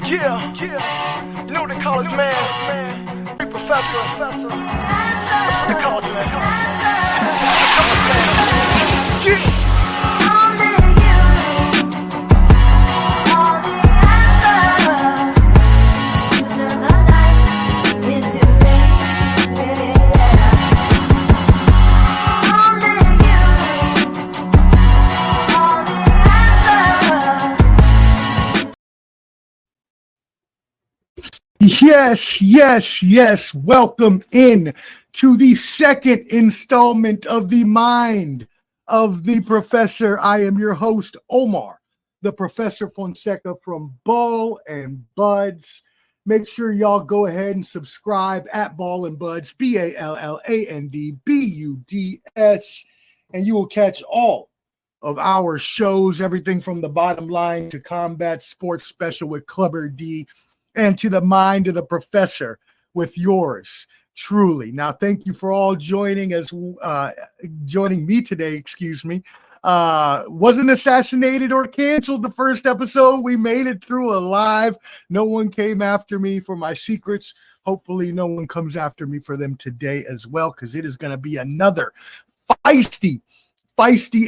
Yeah, yeah. You know what they call us, man? Hey, Professor. That's what they call us, man. Yeah. Yes. Welcome in to the second installment of The Mind of the Professor. I am your host, Omar, the Professor Fonseca from Ball and Buds. Make sure y'all go ahead and subscribe at Ball and Buds, BALLANDBUDS, and you will catch all of our shows, everything from The Bottom Line to Combat Sports Special with Clubber D, and to The Mind of the Professor with yours truly. Now, thank you for all joining me today. Wasn't assassinated or canceled the first episode. We made it through alive. No one came after me for my secrets. Hopefully, no one comes after me for them today as well, because it is going to be another feisty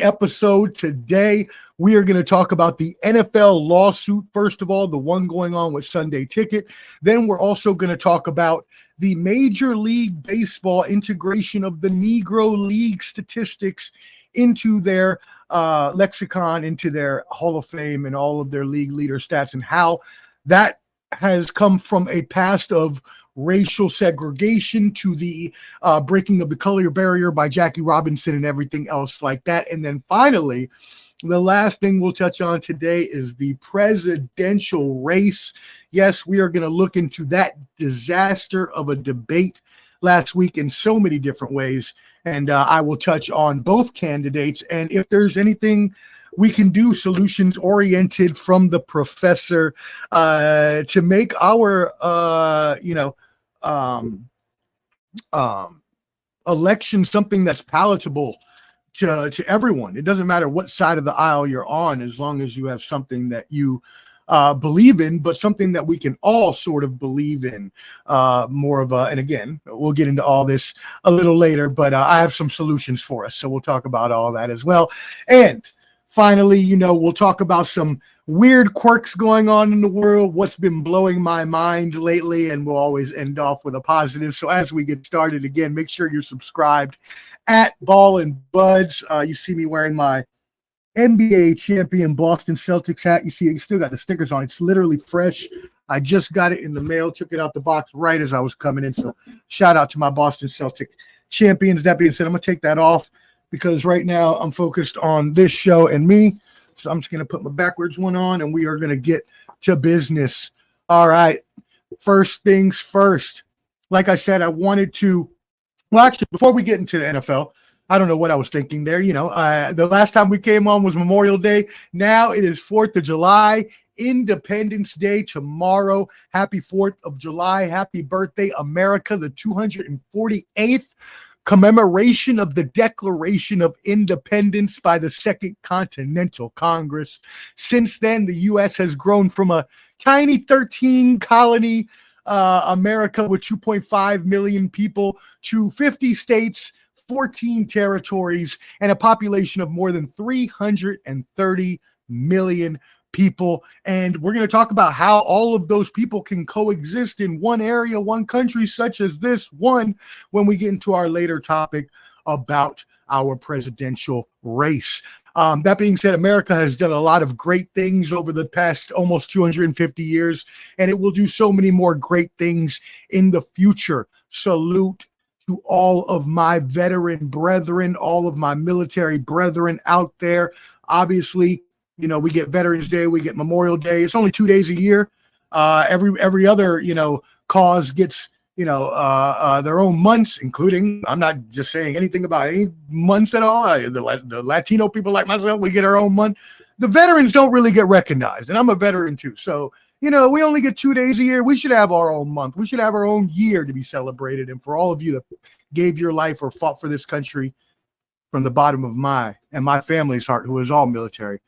episode today. We are going to talk about the NFL lawsuit. First of all, the one going on with Sunday Ticket. Then we're also going to talk about the Major League Baseball integration of the Negro League statistics into their lexicon, into their Hall of Fame and all of their league leader stats, and how that has come from a past of racial segregation to the breaking of the color barrier by Jackie Robinson and everything else like that. And then finally, the last thing we'll touch on today is the presidential race. Yes, we are going to look into that disaster of a debate last week in so many different ways. And I will touch on both candidates. And if there's anything we can do solutions oriented from the professor to make our, election something that's palatable to everyone. It doesn't matter what side of the aisle you're on, as long as you have something that you believe in, but something that we can all sort of believe in. And again, we'll get into all this a little later, but I have some solutions for us. So we'll talk about all that as well. And finally, we'll talk about some weird quirks going on in the world, what's been blowing my mind lately, and we'll always end off with a positive. So as we get started, again, make sure you're subscribed at Ball and Buds. You see me wearing my NBA champion Boston Celtics hat. You see, it still got the stickers on. It's literally fresh. I just got it in the mail, took it out the box right as I was coming in. So shout out to my Boston Celtic champions. That being said, I'm going to take that off because right now I'm focused on this show and me. So I'm just going to put my backwards one on and we are going to get to business. All right. First things first. Like I said, I wanted to, before we get into the NFL, I don't know what I was thinking there. The last time we came on was Memorial Day. Now it is 4th of July, Independence Day tomorrow. Happy 4th of July. Happy birthday, America, the 248th commemoration of the Declaration of Independence by the Second Continental Congress. Since then, the U.S. has grown from a tiny 13-colony America with 2.5 million people to 50 states, 14 territories, and a population of more than 330 million people. And we're going to talk about how all of those people can coexist in one area, one country, such as this one, when we get into our later topic about our presidential race. That being said, America has done a lot of great things over the past almost 250 years, and it will do so many more great things in the future. Salute to all of my veteran brethren, all of my military brethren out there. Obviously, we get Veterans Day, we get Memorial Day. It's only 2 days a year. Every other, cause gets, their own months, including, I'm not just saying anything about any months at all. The Latino people like myself, we get our own month. The veterans don't really get recognized, and I'm a veteran too. So, we only get 2 days a year. We should have our own month. We should have our own year to be celebrated. And for all of you that gave your life or fought for this country from the bottom of my and my family's heart, who is all military,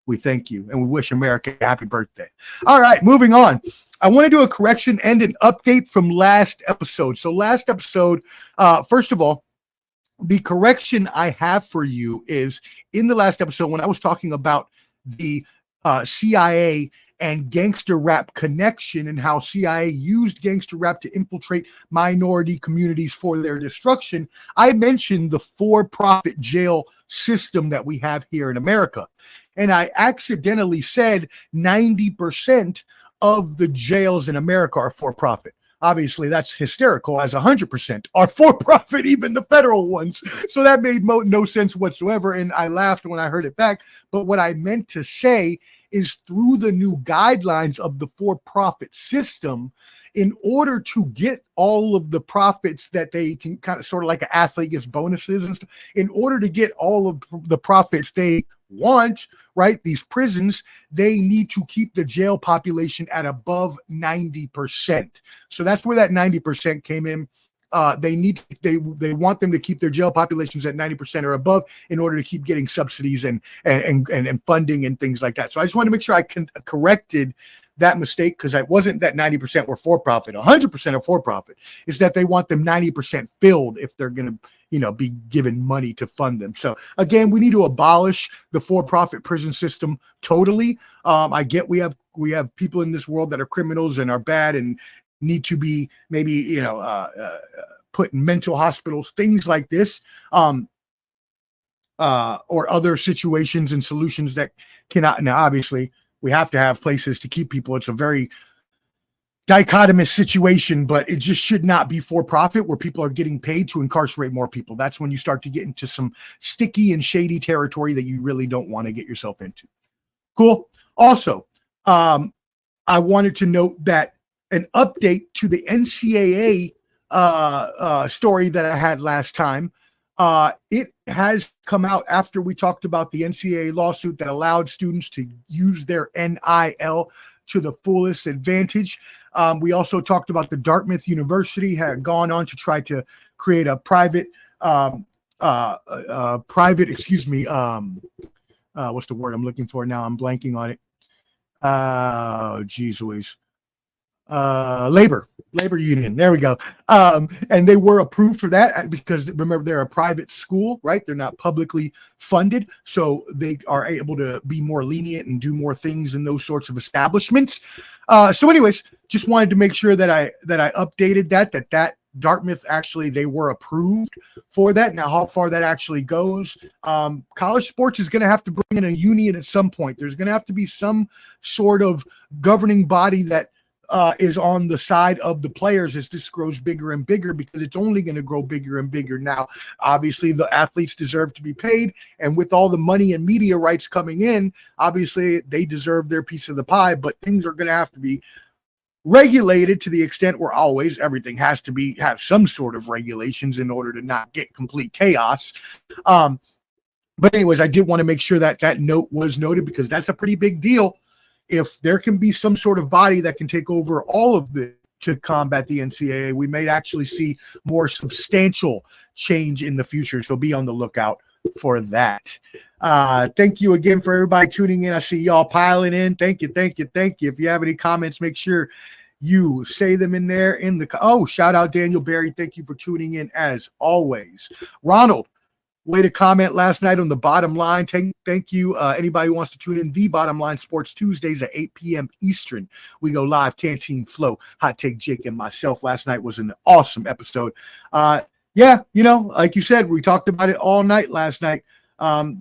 We thank you and we wish America a happy birthday. All right, moving on. I want to do a correction and an update from last episode. So last episode, first of all, the correction I have for you is in the last episode when I was talking about the CIA and gangster rap connection and how CIA used gangster rap to infiltrate minority communities for their destruction, I mentioned the for-profit jail system that we have here in America. And I accidentally said 90% of the jails in America are for-profit. Obviously, that's hysterical, as 100% are for-profit, even the federal ones. So that made no sense whatsoever, and I laughed when I heard it back. But what I meant to say is through the new guidelines of the for-profit system, in order to get all of the profits that they can kind of sort of like an athlete gets bonuses and stuff, in order to get all of the profits they want, right? These prisons, they need to keep the jail population at above 90%. So that's where that 90% came in. They want them to keep their jail populations at 90% or above in order to keep getting subsidies and funding and things like that. So I just want to make sure I corrected that mistake, because it wasn't that 90% were for profit, 100% are for profit. It's that they want them 90% filled if they're going to, be given money to fund them. So again, we need to abolish the for-profit prison system totally. I get we have people in this world that are criminals and are bad and need to be maybe put in mental hospitals, things like this, or other situations and solutions that cannot. Now, obviously, we have to have places to keep people. It's a very dichotomous situation, but it just should not be for profit where people are getting paid to incarcerate more people. That's when you start to get into some sticky and shady territory that you really don't want to get yourself into. Cool. Also, I wanted to note that an update to the NCAA story that I had last time. It has come out after we talked about the NCAA lawsuit that allowed students to use their NIL to the fullest advantage. We also talked about the Dartmouth University had gone on to try to create a private, what's the word I'm looking for now? I'm blanking on it. Geez Louise. Labor union. There we go. And they were approved for that because remember, they're a private school, right? They're not publicly funded. So they are able to be more lenient and do more things in those sorts of establishments. So anyways, just wanted to make sure that I updated that Dartmouth actually, they were approved for that. Now, how far that actually goes, college sports is going to have to bring in a union at some point. There's going to have to be some sort of governing body that is on the side of the players as this grows bigger and bigger, because it's only going to grow bigger and bigger. Now, obviously, the athletes deserve to be paid, and with all the money and media rights coming in, obviously, they deserve their piece of the pie, but things are going to have to be regulated to the extent where always everything has to have some sort of regulations in order to not get complete chaos. But anyways, I did want to make sure that note was noted, because that's a pretty big deal. If there can be some sort of body that can take over all of it to combat the NCAA, we may actually see more substantial change in the future. So be on the lookout for that. Thank you again for everybody tuning in. I see y'all piling in. Thank you. If you have any comments, make sure you say them in there shout out Daniel Berry. Thank you for tuning in as always. Ronald, way to comment last night on the Bottom Line. Thank you. Anybody who wants to tune in, the Bottom Line Sports Tuesdays at 8 p.m. Eastern. We go live. Canteen Flow, Hot Take Jake, and myself. Last night was an awesome episode. Like you said, we talked about it all night last night.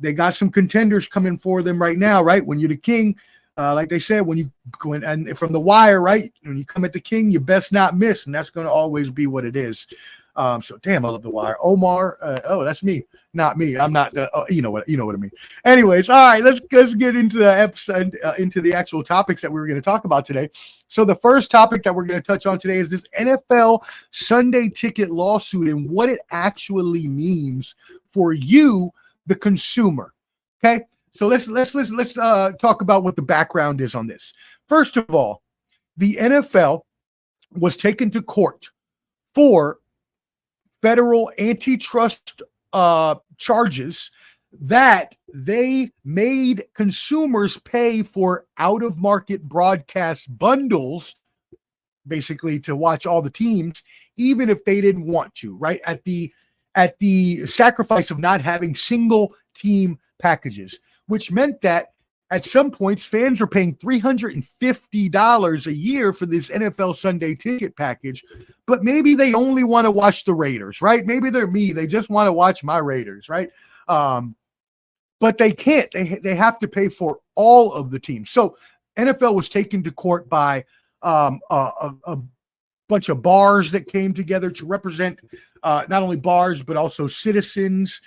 They got some contenders coming for them right now, right? When you're the king, like they said, when you go in, and from the wire, right? When you come at the king, you best not miss, and that's going to always be what it is. So damn, I love the wire. Omar, that's me, not me. I'm not. You know what I mean. Anyways, all right, let's get into the episode, into the actual topics that we were going to talk about today. So the first topic that we're going to touch on today is this NFL Sunday ticket lawsuit and what it actually means for you, the consumer. Okay, so let's talk about what the background is on this. First of all, the NFL was taken to court for federal antitrust charges that they made consumers pay for out-of-market broadcast bundles, basically to watch all the teams, even if they didn't want to, right? At the sacrifice of not having single team packages, which meant that at some points fans are paying $350 a year for this NFL Sunday ticket package, but maybe they only want to watch the Raiders, right? Maybe they're me. They just want to watch my Raiders, right? But they can't. They have to pay for all of the teams. So NFL was taken to court by a bunch of bars that came together to represent not only bars but also citizens.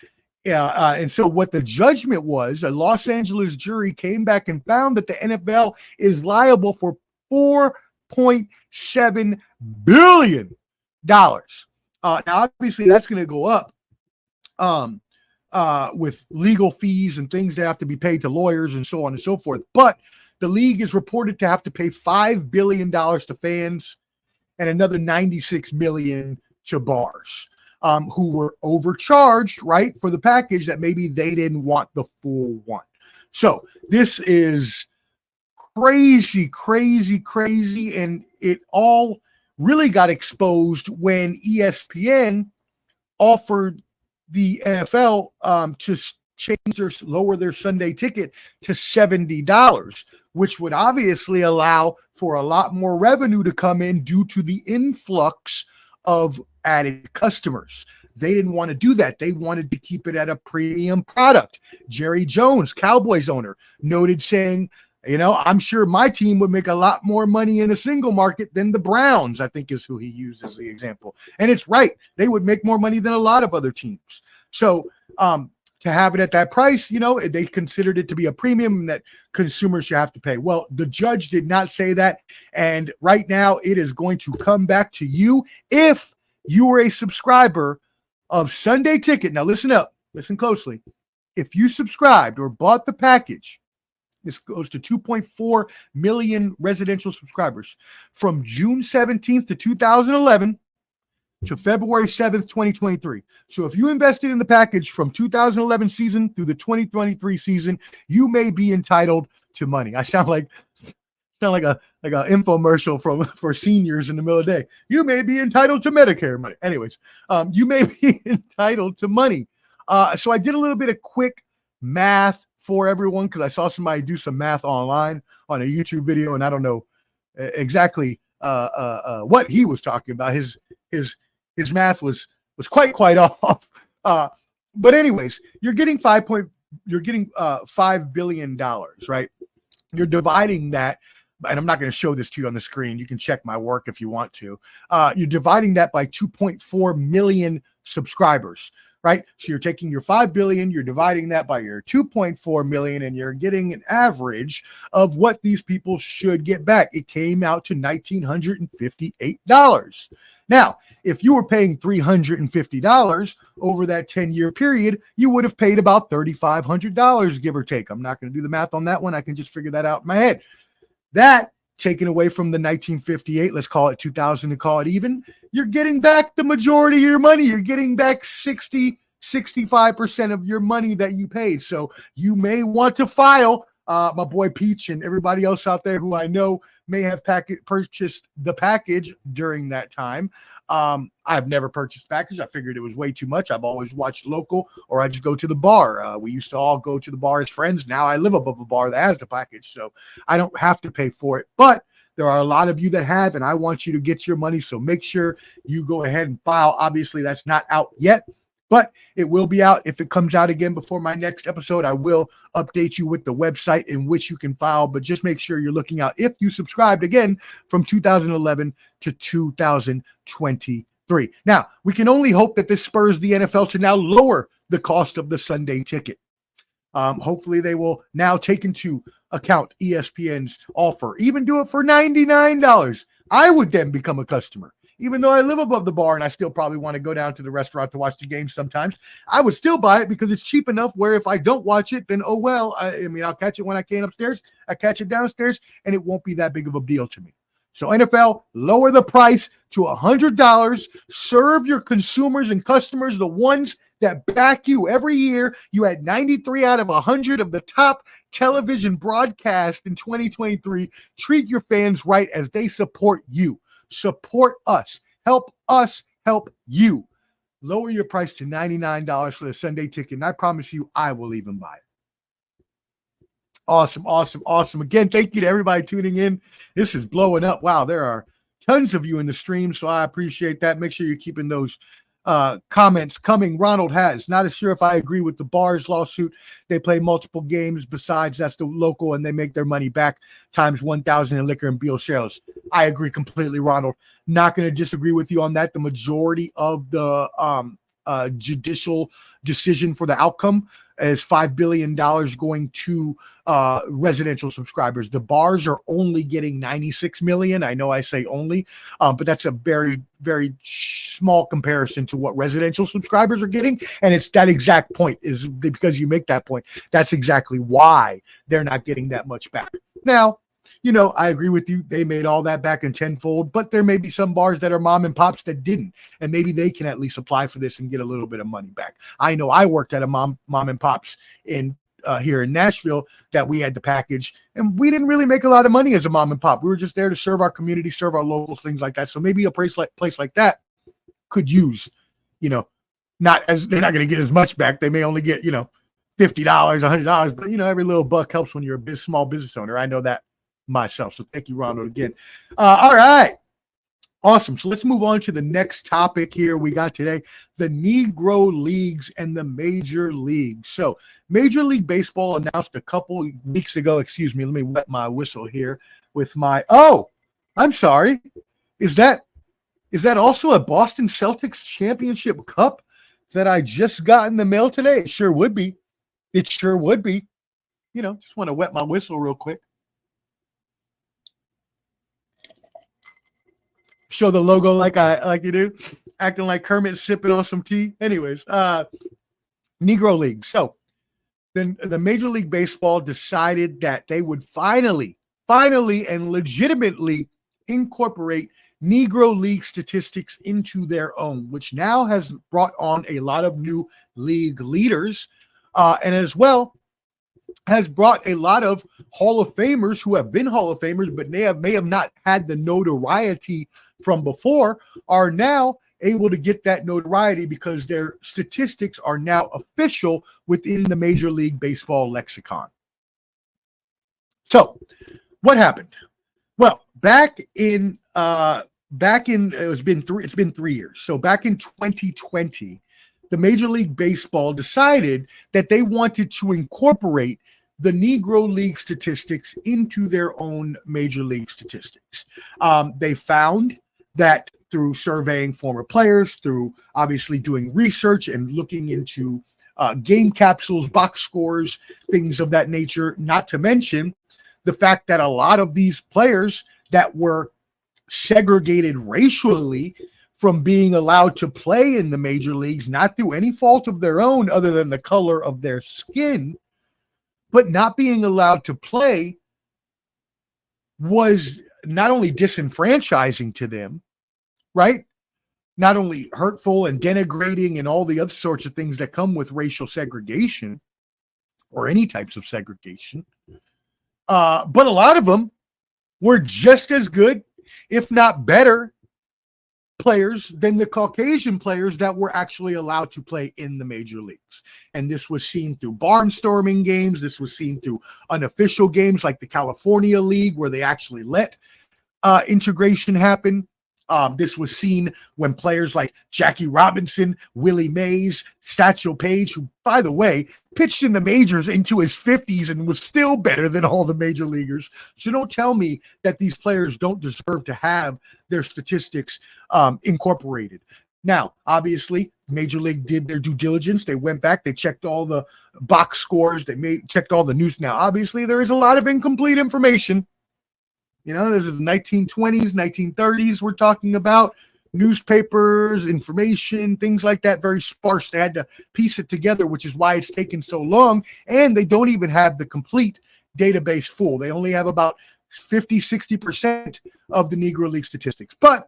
And so what the judgment was, a Los Angeles jury came back and found that the NFL is liable for $4.7 billion. Now, obviously, that's going to go up with legal fees and things that have to be paid to lawyers and so on and so forth. But the league is reported to have to pay $5 billion to fans and another $96 million to bars, who were overcharged, right, for the package that maybe they didn't want the full one. So this is crazy, and it all really got exposed when ESPN offered the NFL to lower their Sunday ticket to $70, which would obviously allow for a lot more revenue to come in due to the influx of added customers. They didn't want to do that. They wanted to keep it at a premium product. Jerry Jones, Cowboys owner, noted saying, I'm sure my team would make a lot more money in a single market than the Browns, I think is who he used as the example. And it's right. They would make more money than a lot of other teams. So, to have it at that price, they considered it to be a premium that consumers should have to pay. Well, the judge did not say that. And right now it is going to come back to you if you were a subscriber of Sunday Ticket. Now listen up, listen closely. If you subscribed or bought the package, this goes to 2.4 million residential subscribers from June 17th to 2011 to February 7th, 2023. So if you invested in the package from 2011 season through the 2023 season, you may be entitled to money. I sound like an infomercial for seniors in the middle of the day. You may be entitled to Medicare money. Anyways, you may be entitled to money. So I did a little bit of quick math for everyone because I saw somebody do some math online on a YouTube video, and I don't know exactly what he was talking about. His math was quite off. But anyways, you're getting $5 billion, right? You're dividing that, and I'm not going to show this to you on the screen. You can check my work if you want to. You're dividing that by 2.4 million subscribers, right? So you're taking your 5 billion, you're dividing that by your 2.4 million, and you're getting an average of what these people should get back. It came out to $1,958. Now, if you were paying $350 over that 10-year period, you would have paid about $3,500, give or take. I'm not going to do the math on that one. I can just figure that out in my head. That taken away from the 1958, let's call it 2000 to call it even, you're getting back the majority of your money. You're getting back 65% of your money that you paid. So you may want to file. My boy Peach and everybody else out there who I know may have purchased the package during that time. I've never purchased package. I figured it was way too much. I've always watched local, or I just go to the bar. We used to all go to the bar as friends. Now I live above a bar that has the package, so I don't have to pay for it. But there are a lot of you that have, and I want you to get your money. So make sure you go ahead and file. Obviously, that's not out yet, but it will be out. If it comes out again before my next episode, I will update you with the website in which you can file, but just make sure you're looking out if you subscribed again from 2011 to 2023. Now, we can only hope that this spurs the NFL to now lower the cost of the Sunday ticket. Hopefully they will now take into account ESPN's offer, even do it for $99. I would then become a customer. Even though I live above the bar and I still probably want to go down to the restaurant to watch the game sometimes, I would still buy it because it's cheap enough where if I don't watch it, then oh well. I mean, I'll catch it when I can upstairs. I catch it downstairs, and it won't be that big of a deal to me. So NFL, lower the price to $100. Serve your consumers and customers, the ones that back you. Every year, you had 93 out of 100 of the top television broadcasts in 2023. Treat your fans right as they support you. Support us. Help us help you. Lower your price to $99 for the Sunday ticket, and I promise you, I will even buy it. Awesome, awesome, awesome. Again, thank you to everybody tuning in. This is blowing up. Wow, there are tons of you in the stream, so I appreciate that. Make sure you're keeping those comments coming. Ronald has, not as sure if I agree with the Bars lawsuit. They play multiple games besides that's the local, and they make their money back times 1,000 in liquor and bill sales. I agree completely, Ronald. Not going to disagree with you on that. The majority of the judicial decision for the outcome is $5 billion going to residential subscribers. The Bars are only getting $96 million. I know I say only, but that's a very, very small comparison to what residential subscribers are getting. And it's that exact point is because you make that point. That's exactly why they're not getting that much back. Now, you know, I agree with you. They made all that back in tenfold, but there may be some bars that are mom and pops that didn't, and maybe they can at least apply for this and get a little bit of money back. I know I worked at a mom and pops in here in Nashville that we had the package, and we didn't really make a lot of money as a mom and pop. We were just there to serve our community, serve our locals, things like that. So maybe a place like that could use, you know, they're not going to get as much back. They may only get, you know, $50, $100, but you know, every little buck helps when you're a small business owner. I know that myself. So thank you, Ronald, again. All right. Awesome. So let's move on to the next topic here we got today, the Negro leagues and the major leagues. So Major League Baseball announced a couple weeks ago, excuse me, let me wet my whistle here with my, I'm sorry. Is that also a Boston Celtics championship cup that I just got in the mail today? It sure would be. It sure would be. You know, just want to wet my whistle real quick. Show the logo like you do, acting like Kermit sipping on some tea. Anyways, Negro League. So then the Major League Baseball decided that they would finally and legitimately incorporate Negro League statistics into their own, which now has brought on a lot of new league leaders, and as well has brought a lot of Hall of Famers who have been Hall of Famers, but may have not had the notoriety from before, are now able to get that notoriety because their statistics are now official within the Major League Baseball lexicon. So what happened? Well, it's been 3 years. So back in 2020, the Major League Baseball decided that they wanted to incorporate the Negro League statistics into their own Major League statistics. They found that through surveying former players, through obviously doing research and looking into game capsules, box scores, things of that nature, not to mention the fact that a lot of these players that were segregated racially from being allowed to play in the major leagues, not through any fault of their own other than the color of their skin, but not being allowed to play was not only disenfranchising to them, right? Not only hurtful and denigrating and all the other sorts of things that come with racial segregation or any types of segregation, but a lot of them were just as good, if not better, players than the Caucasian players that were actually allowed to play in the major leagues. And this was seen through barnstorming games. This was seen through unofficial games like the California League, where they actually let integration happen. This was seen when players like Jackie Robinson, Willie Mays, Satchel Paige, who, by the way, pitched in the majors into his 50s and was still better than all the major leaguers. So don't tell me that these players don't deserve to have their statistics incorporated. Now, obviously, Major League did their due diligence. They went back, they checked all the box scores, checked all the news. Now, obviously, there is a lot of incomplete information. You know, there's the 1920s, 1930s we're talking about, newspapers, information, things like that, very sparse. They had to piece it together, which is why it's taken so long. And they don't even have the complete database full. They only have about 50, 60% of the Negro League statistics. But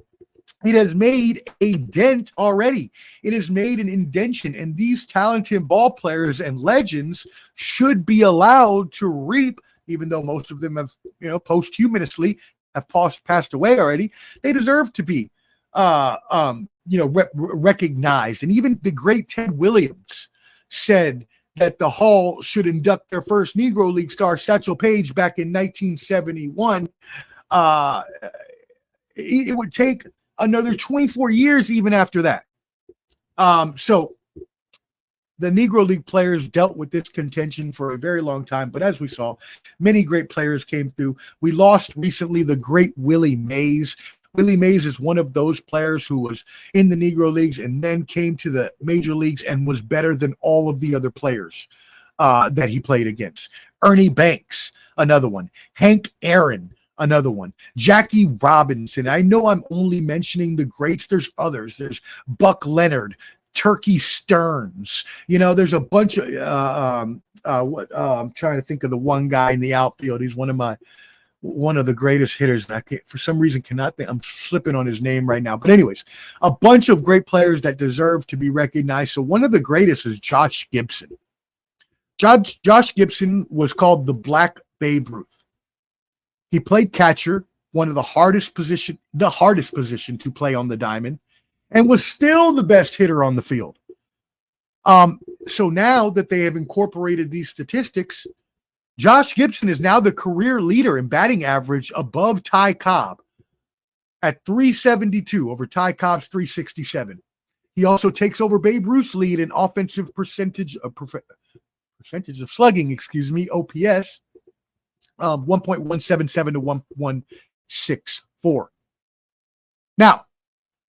It has made a dent already. It has made an indention, and these talented ball players and legends should be allowed to reap, even though most of them have, posthumously have passed away already. They deserve to be, recognized. And even the great Ted Williams said that the Hall should induct their first Negro League star, Satchel Paige, back in 1971. It would take another 24 years even after that. So the Negro League players dealt with this contention for a very long time, but as we saw, many great players came through. We lost recently the great Willie Mays. Willie Mays is one of those players who was in the Negro Leagues and then came to the major leagues and was better than all of the other players that he played against. Ernie Banks, another one. Hank Aaron, another one. Jackie Robinson. I know I'm only mentioning the greats. There's others. There's Buck Leonard, Turkey Stearns. There's a bunch of I'm trying to think of the one guy in the outfield. He's one of the greatest hitters. I can't, for some reason, cannot think. I'm slipping on his name right now. But anyways, a bunch of great players that deserve to be recognized. So one of the greatest is Josh Gibson. Josh Gibson was called the Black Babe Ruth. He played catcher, one of the hardest position to play on the diamond, and was still the best hitter on the field. So now that they have incorporated these statistics, Josh Gibson is now the career leader in batting average above Ty Cobb at 372 over Ty Cobb's 367. He also takes over Babe Ruth's lead in offensive percentage of slugging, OPS, 1.177 to 1.164. Now,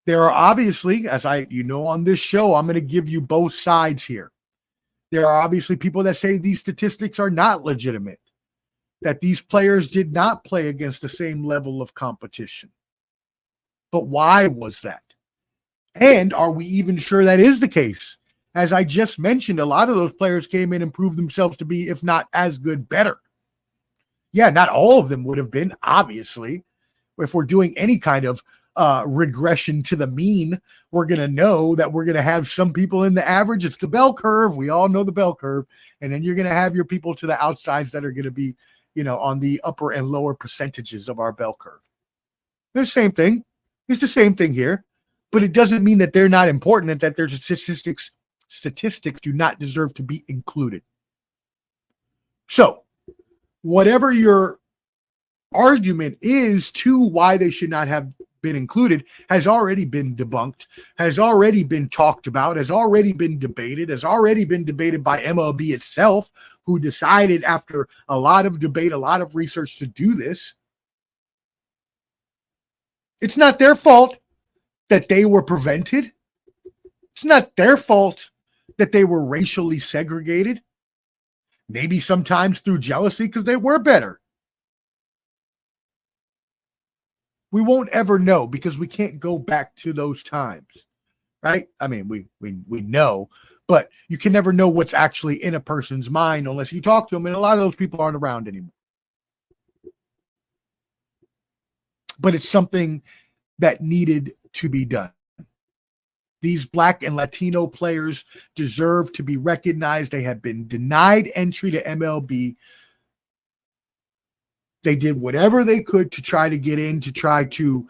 there are obviously, as on this show, I'm going to give you both sides here. There are obviously people that say these statistics are not legitimate, that these players did not play against the same level of competition. But why was that? And are we even sure that is the case? As I just mentioned, a lot of those players came in and proved themselves to be, if not as good, better. Yeah, not all of them would have been, obviously. If we're doing any kind of regression to the mean, we're going to know that we're going to have some people in the average. It's the bell curve. We all know the bell curve. And then you're going to have your people to the outsides that are going to be, on the upper and lower percentages of our bell curve. The same thing. It's the same thing here. But it doesn't mean that they're not important and that their statistics do not deserve to be included. So, whatever your argument is to why they should not have been included has already been debunked, has already been talked about, has already been debated by MLB itself, who decided after a lot of debate, a lot of research to do this. It's not their fault that they were prevented. It's not their fault that they were racially segregated. Maybe sometimes through jealousy because they were better. We won't ever know because we can't go back to those times, right? I mean, we know, but you can never know what's actually in a person's mind unless you talk to them, and a lot of those people aren't around anymore. But it's something that needed to be done. These Black and Latino players deserve to be recognized. They have been denied entry to MLB. They did whatever they could to try to get in, to try to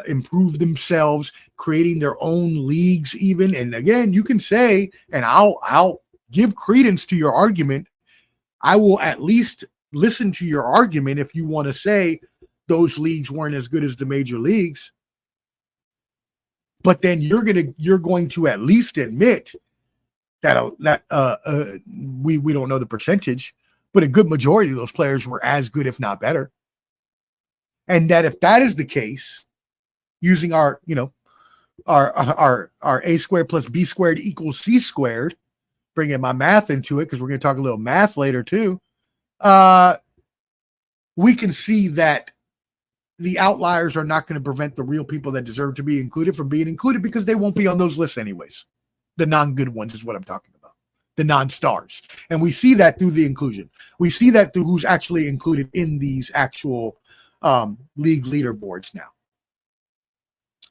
improve themselves, creating their own leagues even. And again, you can say, and I'll give credence to your argument. I will at least listen to your argument if you want to say those leagues weren't as good as the major leagues. But then you're going to at least admit that we don't know the percentage, but a good majority of those players were as good, if not better. And that if that is the case, using our A squared plus B squared equals C squared, bringing my math into it, because we're going to talk a little math later too, we can see that the outliers are not going to prevent the real people that deserve to be included from being included, because they won't be on those lists anyways. The non-good ones is what I'm talking about. The non-stars. And we see that through the inclusion. We see that through who's actually included in these actual league leaderboards now.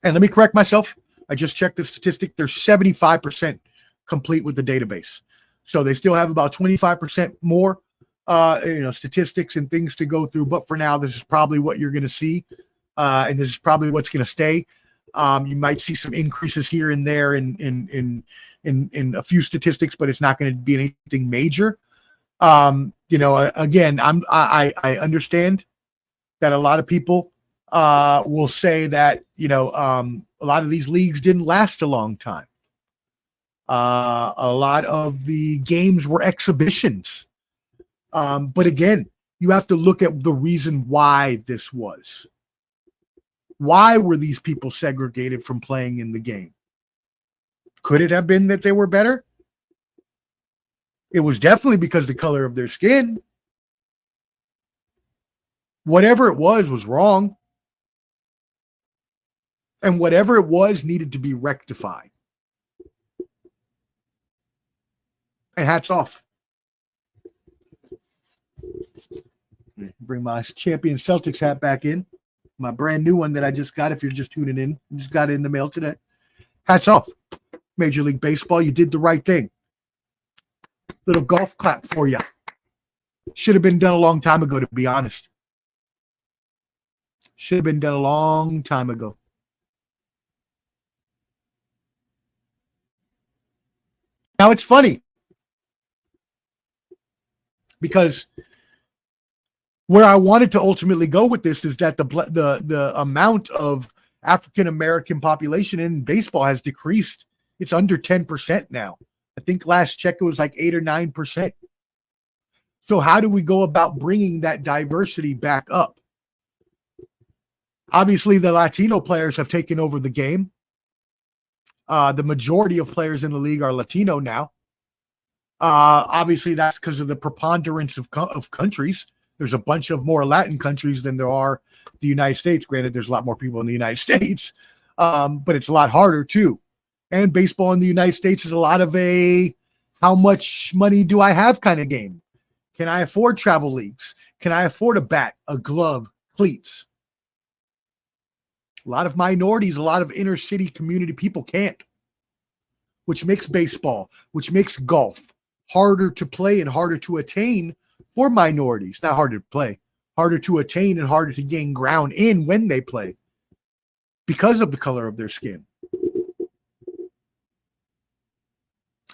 And let me correct myself. I just checked the statistic. They're 75% complete with the database. So they still have about 25% more statistics and things to go through. But for now, this is probably what you're going to see. And this is probably what's going to stay. You might see some increases here and there in a few statistics, but it's not going to be anything major. Again, I understand that a lot of people will say that, a lot of these leagues didn't last a long time. A lot of the games were exhibitions. But again, you have to look at the reason why this was. Why were these people segregated from playing in the game? Could it have been that they were better? It was definitely because of the color of their skin. Whatever it was wrong. And whatever it was needed to be rectified. And hats off. Bring my champion Celtics hat back in. My brand new one that I just got. If you're just tuning in, just got it in the mail today. Hats off. Major League Baseball, you did the right thing. Little golf clap for you. Should have been done a long time ago, to be honest. Should have been done a long time ago. Now it's funny because where I wanted to ultimately go with this is that the amount of African American population in baseball has decreased. It's under 10% now. I think last check it was like 8 or 9%. So how do we go about bringing that diversity back up? Obviously, the Latino players have taken over the game. The majority of players in the league are Latino now. Obviously, that's because of the preponderance of countries. There's a bunch of more Latin countries than there are the United States. Granted, there's a lot more people in the United States, but it's a lot harder too. And baseball in the United States is a lot of a how much money do I have kind of game. Can I afford travel leagues? Can I afford a bat, a glove, cleats? A lot of minorities, a lot of inner city community people can't, which makes baseball, which makes golf harder to play and harder to attain for minorities. Not harder to play, harder to attain and harder to gain ground in when they play because of the color of their skin.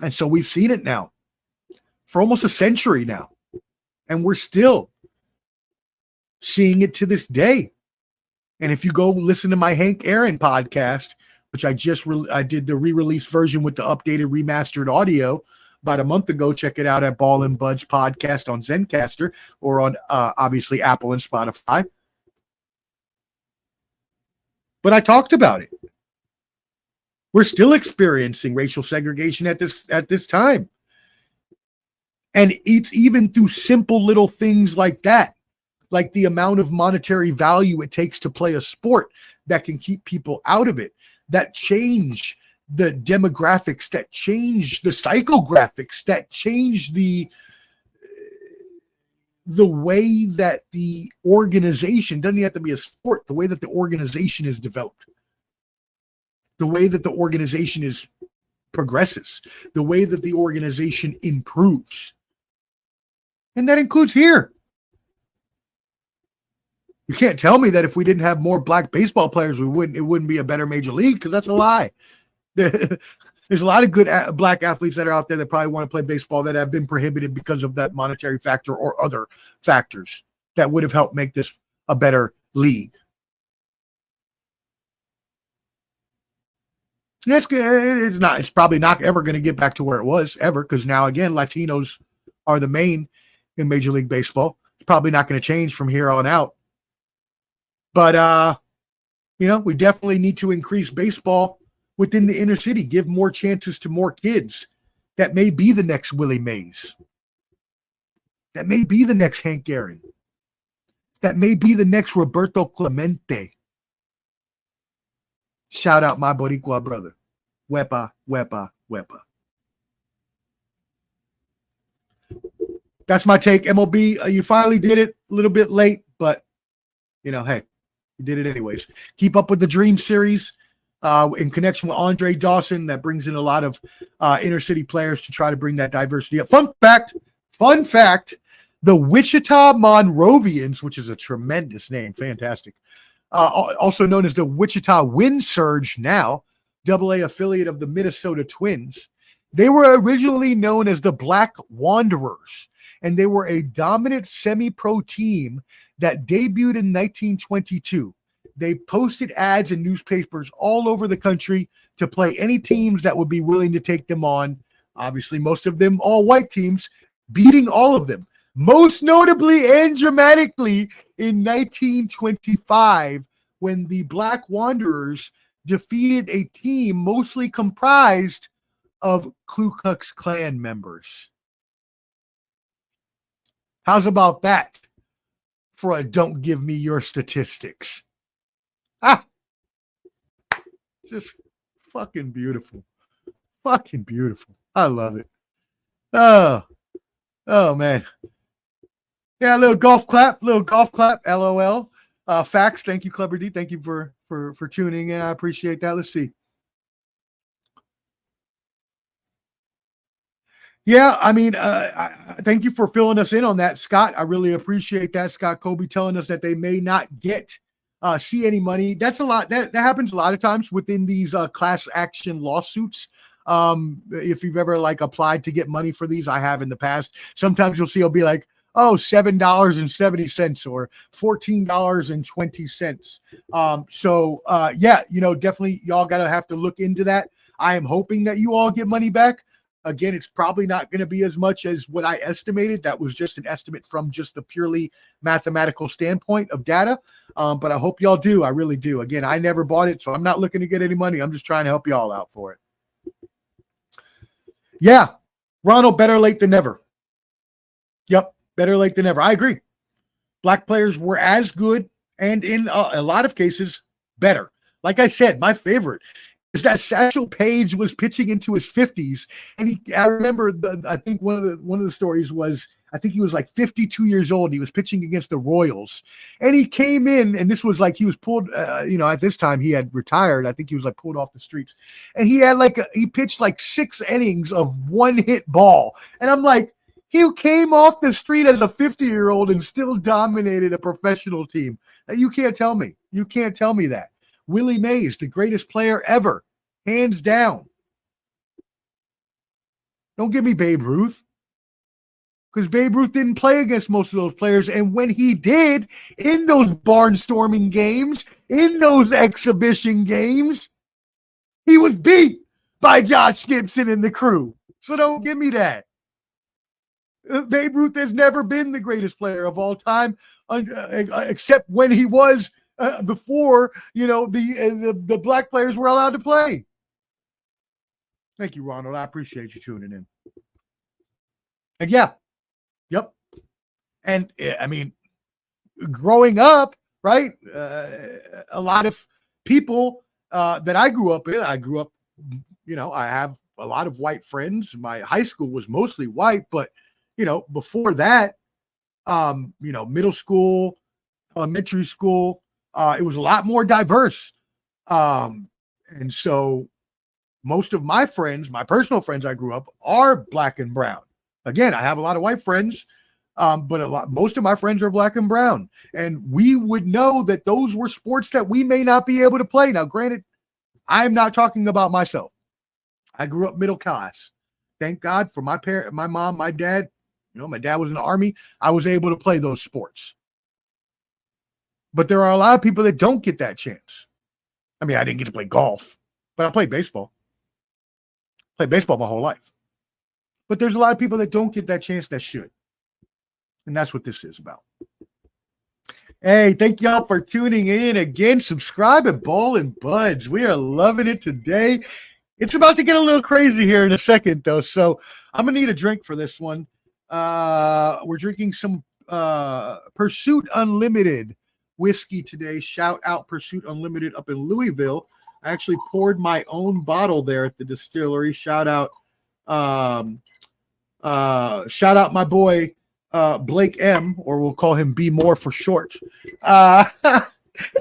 And so we've seen it now for almost a century now. And we're still seeing it to this day. And if you go listen to my Hank Aaron podcast, which I did the re-release version with the updated remastered audio about a month ago. Check it out at Ball and Buds podcast on Zencaster or on obviously Apple and Spotify. But I talked about it. We're still experiencing racial segregation at this time. And it's even through simple little things like that, like the amount of monetary value it takes to play a sport that can keep people out of it, that change the demographics, that change the psychographics, that change the way that the organization, doesn't have to be a sport, the way that the organization is developed, the way that the organization progresses, the way that the organization improves. And that includes here. You can't tell me that if we didn't have more black baseball players, it wouldn't be a better major league, because that's a lie. There's a lot of good black athletes that are out there that probably want to play baseball that have been prohibited because of that monetary factor or other factors that would have helped make this a better league. And it's probably not ever going to get back to where it was ever, because now again, Latinos are the main in Major League Baseball. It's probably not going to change from here on out. But, we definitely need to increase baseball within the inner city, give more chances to more kids. That may be the next Willie Mays. That may be the next Hank Aaron. That may be the next Roberto Clemente. Shout out my Boricua brother. Wepa, wepa, wepa. That's my take. MLB, you finally did it a little bit late, but, hey, you did it anyways. Keep up with the Dream Series. in connection with Andre Dawson, that brings in a lot of inner city players to try to bring that diversity up. Fun fact, the Wichita Monrovians, which is a tremendous name, fantastic, also known as the Wichita Wind Surge now, AA affiliate of the Minnesota Twins. They were originally known as the Black Wanderers, and they were a dominant semi-pro team that debuted in 1922. They posted ads in newspapers all over the country to play any teams that would be willing to take them on. Obviously, most of them all white teams, beating all of them. Most notably and dramatically in 1925, when the Black Wanderers defeated a team mostly comprised of Ku Klux Klan members. How's about that for a don't give me your statistics? Just fucking beautiful. Fucking beautiful. I love it. Oh man. Yeah, a little golf clap, LOL. Facts. Thank you, Clever D. Thank you for tuning in. I appreciate that. Let's see. Yeah, I mean, thank you for filling us in on that, Scott. I really appreciate that. Scott Kobe telling us that they may not see any money. That's a lot. That happens a lot of times within these class action lawsuits. If you've ever applied to get money for these, I have in the past. Sometimes you'll see it'll be like, oh, $7.70 or $14.20. Yeah, definitely y'all gotta have to look into that. I am hoping that you all get money back. Again, it's probably not going to be as much as what I estimated. That was just an estimate from just the purely mathematical standpoint of data. But I hope y'all do. I really do. Again, I never bought it, so I'm not looking to get any money. I'm just trying to help y'all out for it. Yeah, Ronald, better late than never. Yep, better late than never. I agree. Black players were as good and in a lot of cases better. Like I said, my favorite is that Satchel Paige was pitching into his 50s, and I remember I think one of the stories was, I think he was 52 years old. He was pitching against the Royals, and he came in, and this was he was pulled. At this time he had retired. I think he was pulled off the streets, and he had he pitched 6 innings of one hit ball, and I'm like, he came off the street as a 50-year-old and still dominated a professional team. You can't tell me. You can't tell me that. Willie Mays, the greatest player ever, hands down. Don't give me Babe Ruth, because Babe Ruth didn't play against most of those players. And when he did, in those barnstorming games, in those exhibition games, he was beat by Josh Gibson and the crew. So don't give me that. Babe Ruth has never been the greatest player of all time, except when he was before the black players were allowed to play. Thank you, Ronald. I appreciate you tuning in. And yeah, yep. And I mean, growing up, right? A lot of people that I grew up in, I have a lot of white friends. My high school was mostly white, but before that, middle school, elementary school, it was a lot more diverse. And so most of my friends, my personal friends I grew up, are black and brown. Again, I have a lot of white friends, but most of my friends are black and brown. And we would know that those were sports that we may not be able to play. Now, granted, I'm not talking about myself. I grew up middle class. Thank God for my mom, my dad. My dad was in the Army. I was able to play those sports. But there are a lot of people that don't get that chance. I mean, I didn't get to play golf, but I played baseball. Played baseball my whole life. But there's a lot of people that don't get that chance that should. And that's what this is about. Hey, thank y'all for tuning in again. Subscribe at Ball and Buds. We are loving it today. It's about to get a little crazy here in a second, though. So I'm going to need a drink for this one. We're drinking some Pursuit Unlimited whiskey today. Shout out Pursuit Unlimited up in Louisville. I actually poured my own bottle there at the distillery. Shout out my boy Blake M, or we'll call him B More for short.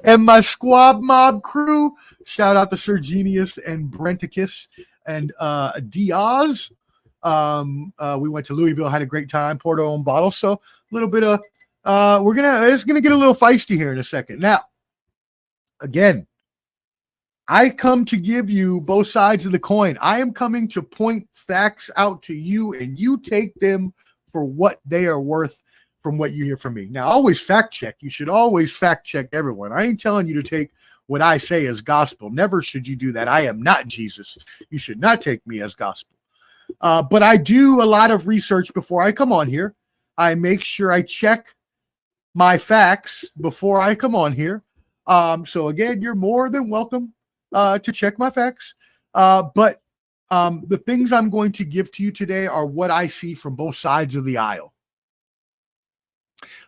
And my squab mob crew, shout out to Sir Genius and Brenticus and Diaz. We went to Louisville, had a great time, poured our own bottle. So a little bit of it's gonna get a little feisty here in a second. Now, again, I come to give you both sides of the coin. I am coming to point facts out to you, and you take them for what they are worth from what you hear from me. Now, always fact check. You should always fact check everyone. I ain't telling you to take what I say as gospel. Never should you do that. I am not Jesus. You should not take me as gospel. But I do a lot of research before I come on here. I make sure I check my facts before I come on here. So again, you're more than welcome to check my facts. But the things I'm going to give to you today are what I see from both sides of the aisle.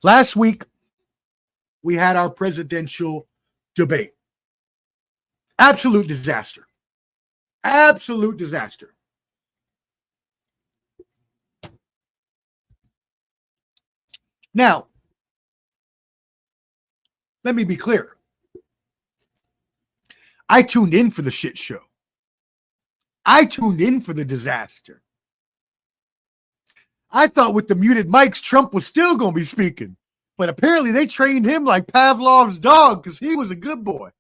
Last week, we had our presidential debate. Absolute disaster. Absolute disaster. Now, let me be clear. I tuned in for the shit show. I tuned in for the disaster. I thought with the muted mics, Trump was still going to be speaking. But apparently they trained him like Pavlov's dog because he was a good boy.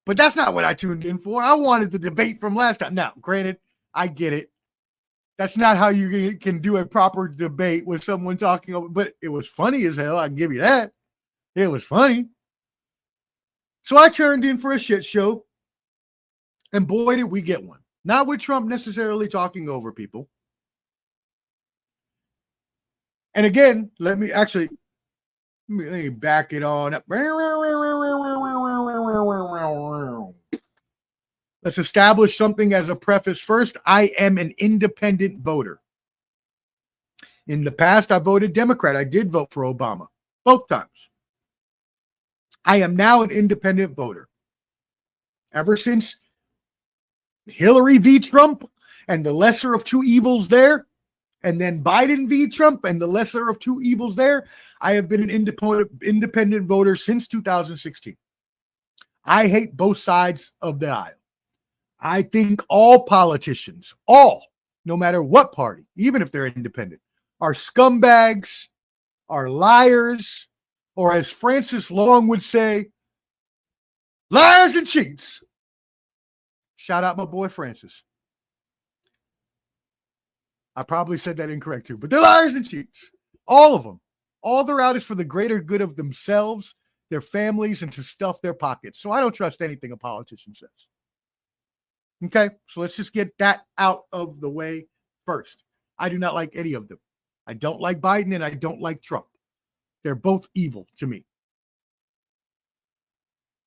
But that's not what I tuned in for. I wanted the debate from last time. Now, granted, I get it. That's not how you can do a proper debate with someone talking over. But it was funny as hell. I can give you that. It was funny. So I turned in for a shit show. And boy, did we get one. Not with Trump necessarily talking over people. And again, let me back it on up. Let's establish something as a preface. First, I am an independent voter. In the past, I voted Democrat. I did vote for Obama both times. I am now an independent voter. Ever since Hillary v. Trump and the lesser of two evils there, and then Biden v. Trump and the lesser of two evils there, I have been an independent voter since 2016. I hate both sides of the aisle. I think all politicians, no matter what party, even if they're independent, are scumbags, are liars, or as Francis Long would say, liars and cheats. Shout out my boy Francis. I probably said that incorrect too, but they're liars and cheats. All of them. All they're out is for the greater good of themselves, their families, and to stuff their pockets. So I don't trust anything a politician says. Okay, so let's just get that out of the way first. I do not like any of them. I don't like Biden and I don't like Trump. They're both evil to me.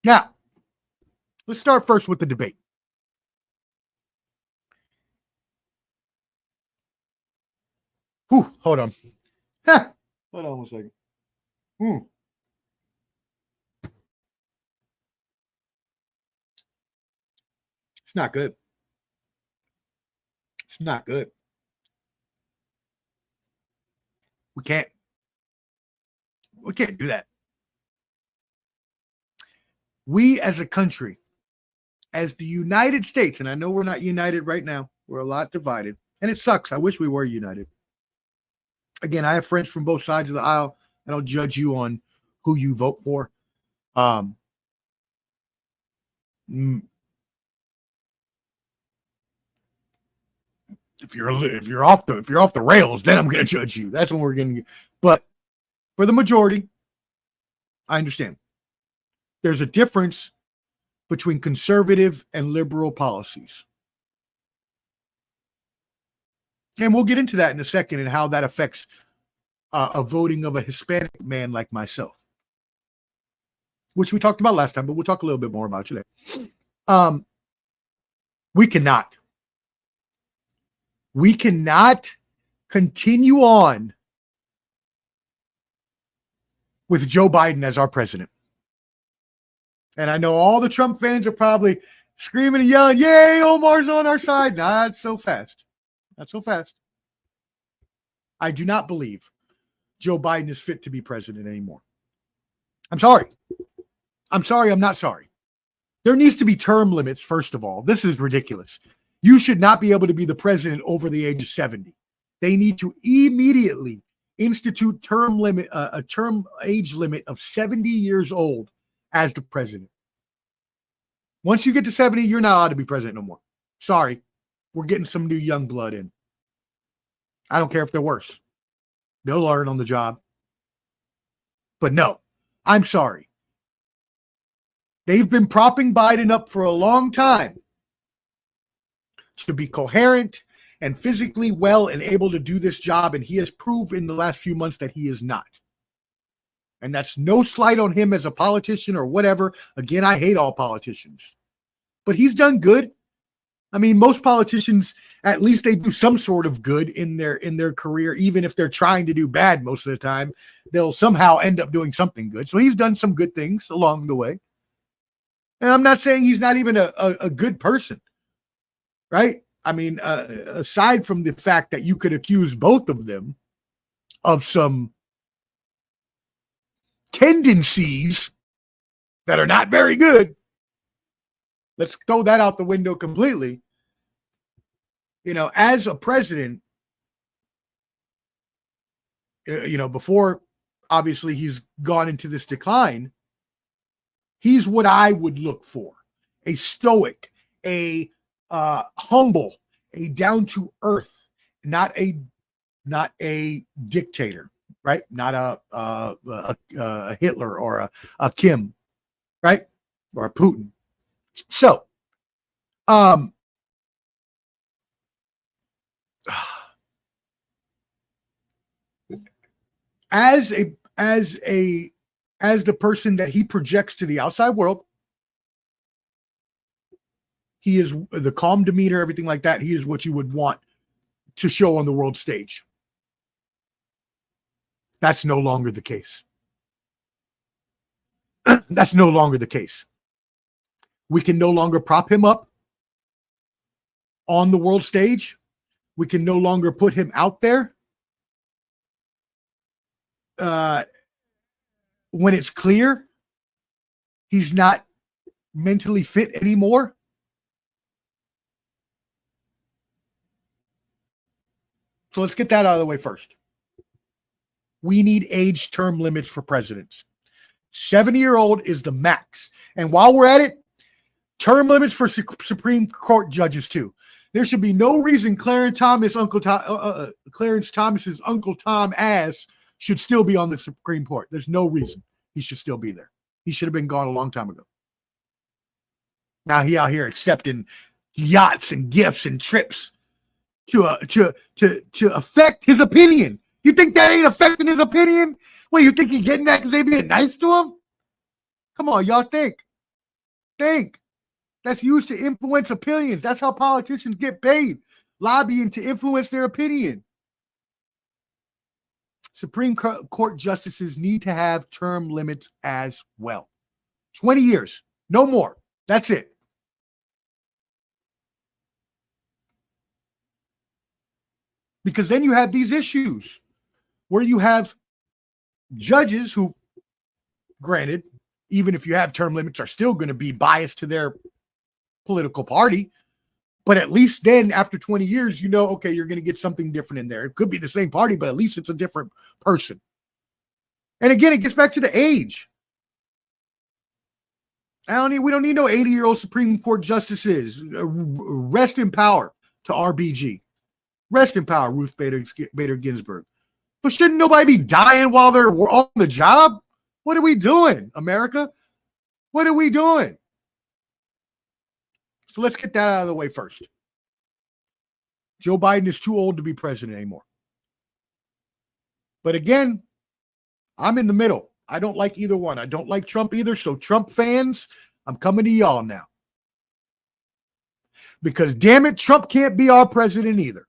Now, let's start first with the debate. Hold on. Hold on one second. It's not good. It's not good. We can't do that. We as a country, as the United States, and I know we're not united right now. We're a lot divided. And it sucks. I wish we were united. Again, I have friends from both sides of the aisle. I don't judge you on who you vote for. If you're off the rails, then I'm going to judge you. That's when we're going to. But for the majority, I understand. There's a difference between conservative and liberal policies. And we'll get into that in a second and how that affects a voting of a Hispanic man like myself, which we talked about last time, but we'll talk a little bit more about today. We cannot continue on with Joe Biden as our president. And I know all the Trump fans are probably screaming and yelling, yay, Omar's on our side. Not so fast. Not so fast. I do not believe Joe Biden is fit to be president anymore. I'm sorry. I'm sorry. I'm not sorry. There needs to be term limits, first of all. This is ridiculous. You should not be able to be the president over the age of 70. They need to immediately institute a term age limit of 70 years old as the president. Once you get to 70, you're not allowed to be president no more. Sorry. We're getting some new young blood in. I don't care if they're worse. They'll learn on the job. But no, I'm sorry. They've been propping Biden up for a long time to be coherent and physically well and able to do this job, and he has proved in the last few months that he is not. And that's no slight on him as a politician or whatever. Again, I hate all politicians. But he's done good. I mean, most politicians, at least they do some sort of good in their career, even if they're trying to do bad most of the time. They'll somehow end up doing something good. So he's done some good things along the way. And I'm not saying he's not even a good person, right? I mean, aside from the fact that you could accuse both of them of some tendencies that are not very good, let's throw that out the window completely. You know, as a president, before obviously he's gone into this decline, he's what I would look for: a stoic, a humble, a down to earth, not a dictator, right? Not a Hitler or a Kim, right? Or a Putin. So, as the person that he projects to the outside world, he is the calm demeanor, everything like that. He is what you would want to show on the world stage. That's no longer the case. That's no longer the case. We can no longer prop him up on the world stage. We can no longer put him out there when it's clear he's not mentally fit anymore. So let's get that out of the way first. We need age term limits for presidents. 70-year-old is the max. And while we're at it, term limits for Supreme Court judges too. There should be no reason Clarence Thomas's Uncle Tom ass should still be on the Supreme Court. There's no reason he should still be there. He should have been gone a long time ago. Now he out here accepting yachts and gifts and trips to affect his opinion. You think that ain't affecting his opinion? Well, you think he's getting that because they being nice to him? Come on, y'all think. That's used to influence opinions. That's how politicians get paid, lobbying to influence their opinion. Supreme Court justices need to have term limits as well. 20 years, no more. That's it. Because then you have these issues where you have judges who, granted, even if you have term limits, are still going to be biased to their political party. But at least then, after 20 years, okay, you're going to get something different in there. It could be the same party, but at least it's a different person. And again, it gets back to the age. We don't need no 80-year-old Supreme Court justices. Rest in power to RBG. Rest in power, Ruth Bader Ginsburg. But shouldn't nobody be dying while they're on the job? What are we doing, America? What are we doing? So let's get that out of the way first. Joe Biden is too old to be president anymore. But again, I'm in the middle. I don't like either one. I don't like Trump either. So Trump fans, I'm coming to y'all now. Because damn it, Trump can't be our president either.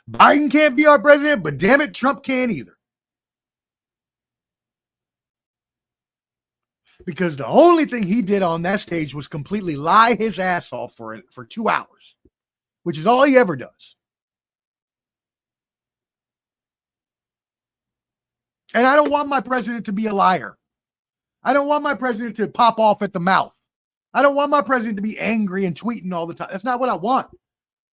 Biden can't be our president, but damn it, Trump can't either. Because the only thing he did on that stage was completely lie his ass off for 2 hours, which is all he ever does. And I don't want my president to be a liar. I don't want my president to pop off at the mouth. I don't want my president to be angry and tweeting all the time. That's not what I want.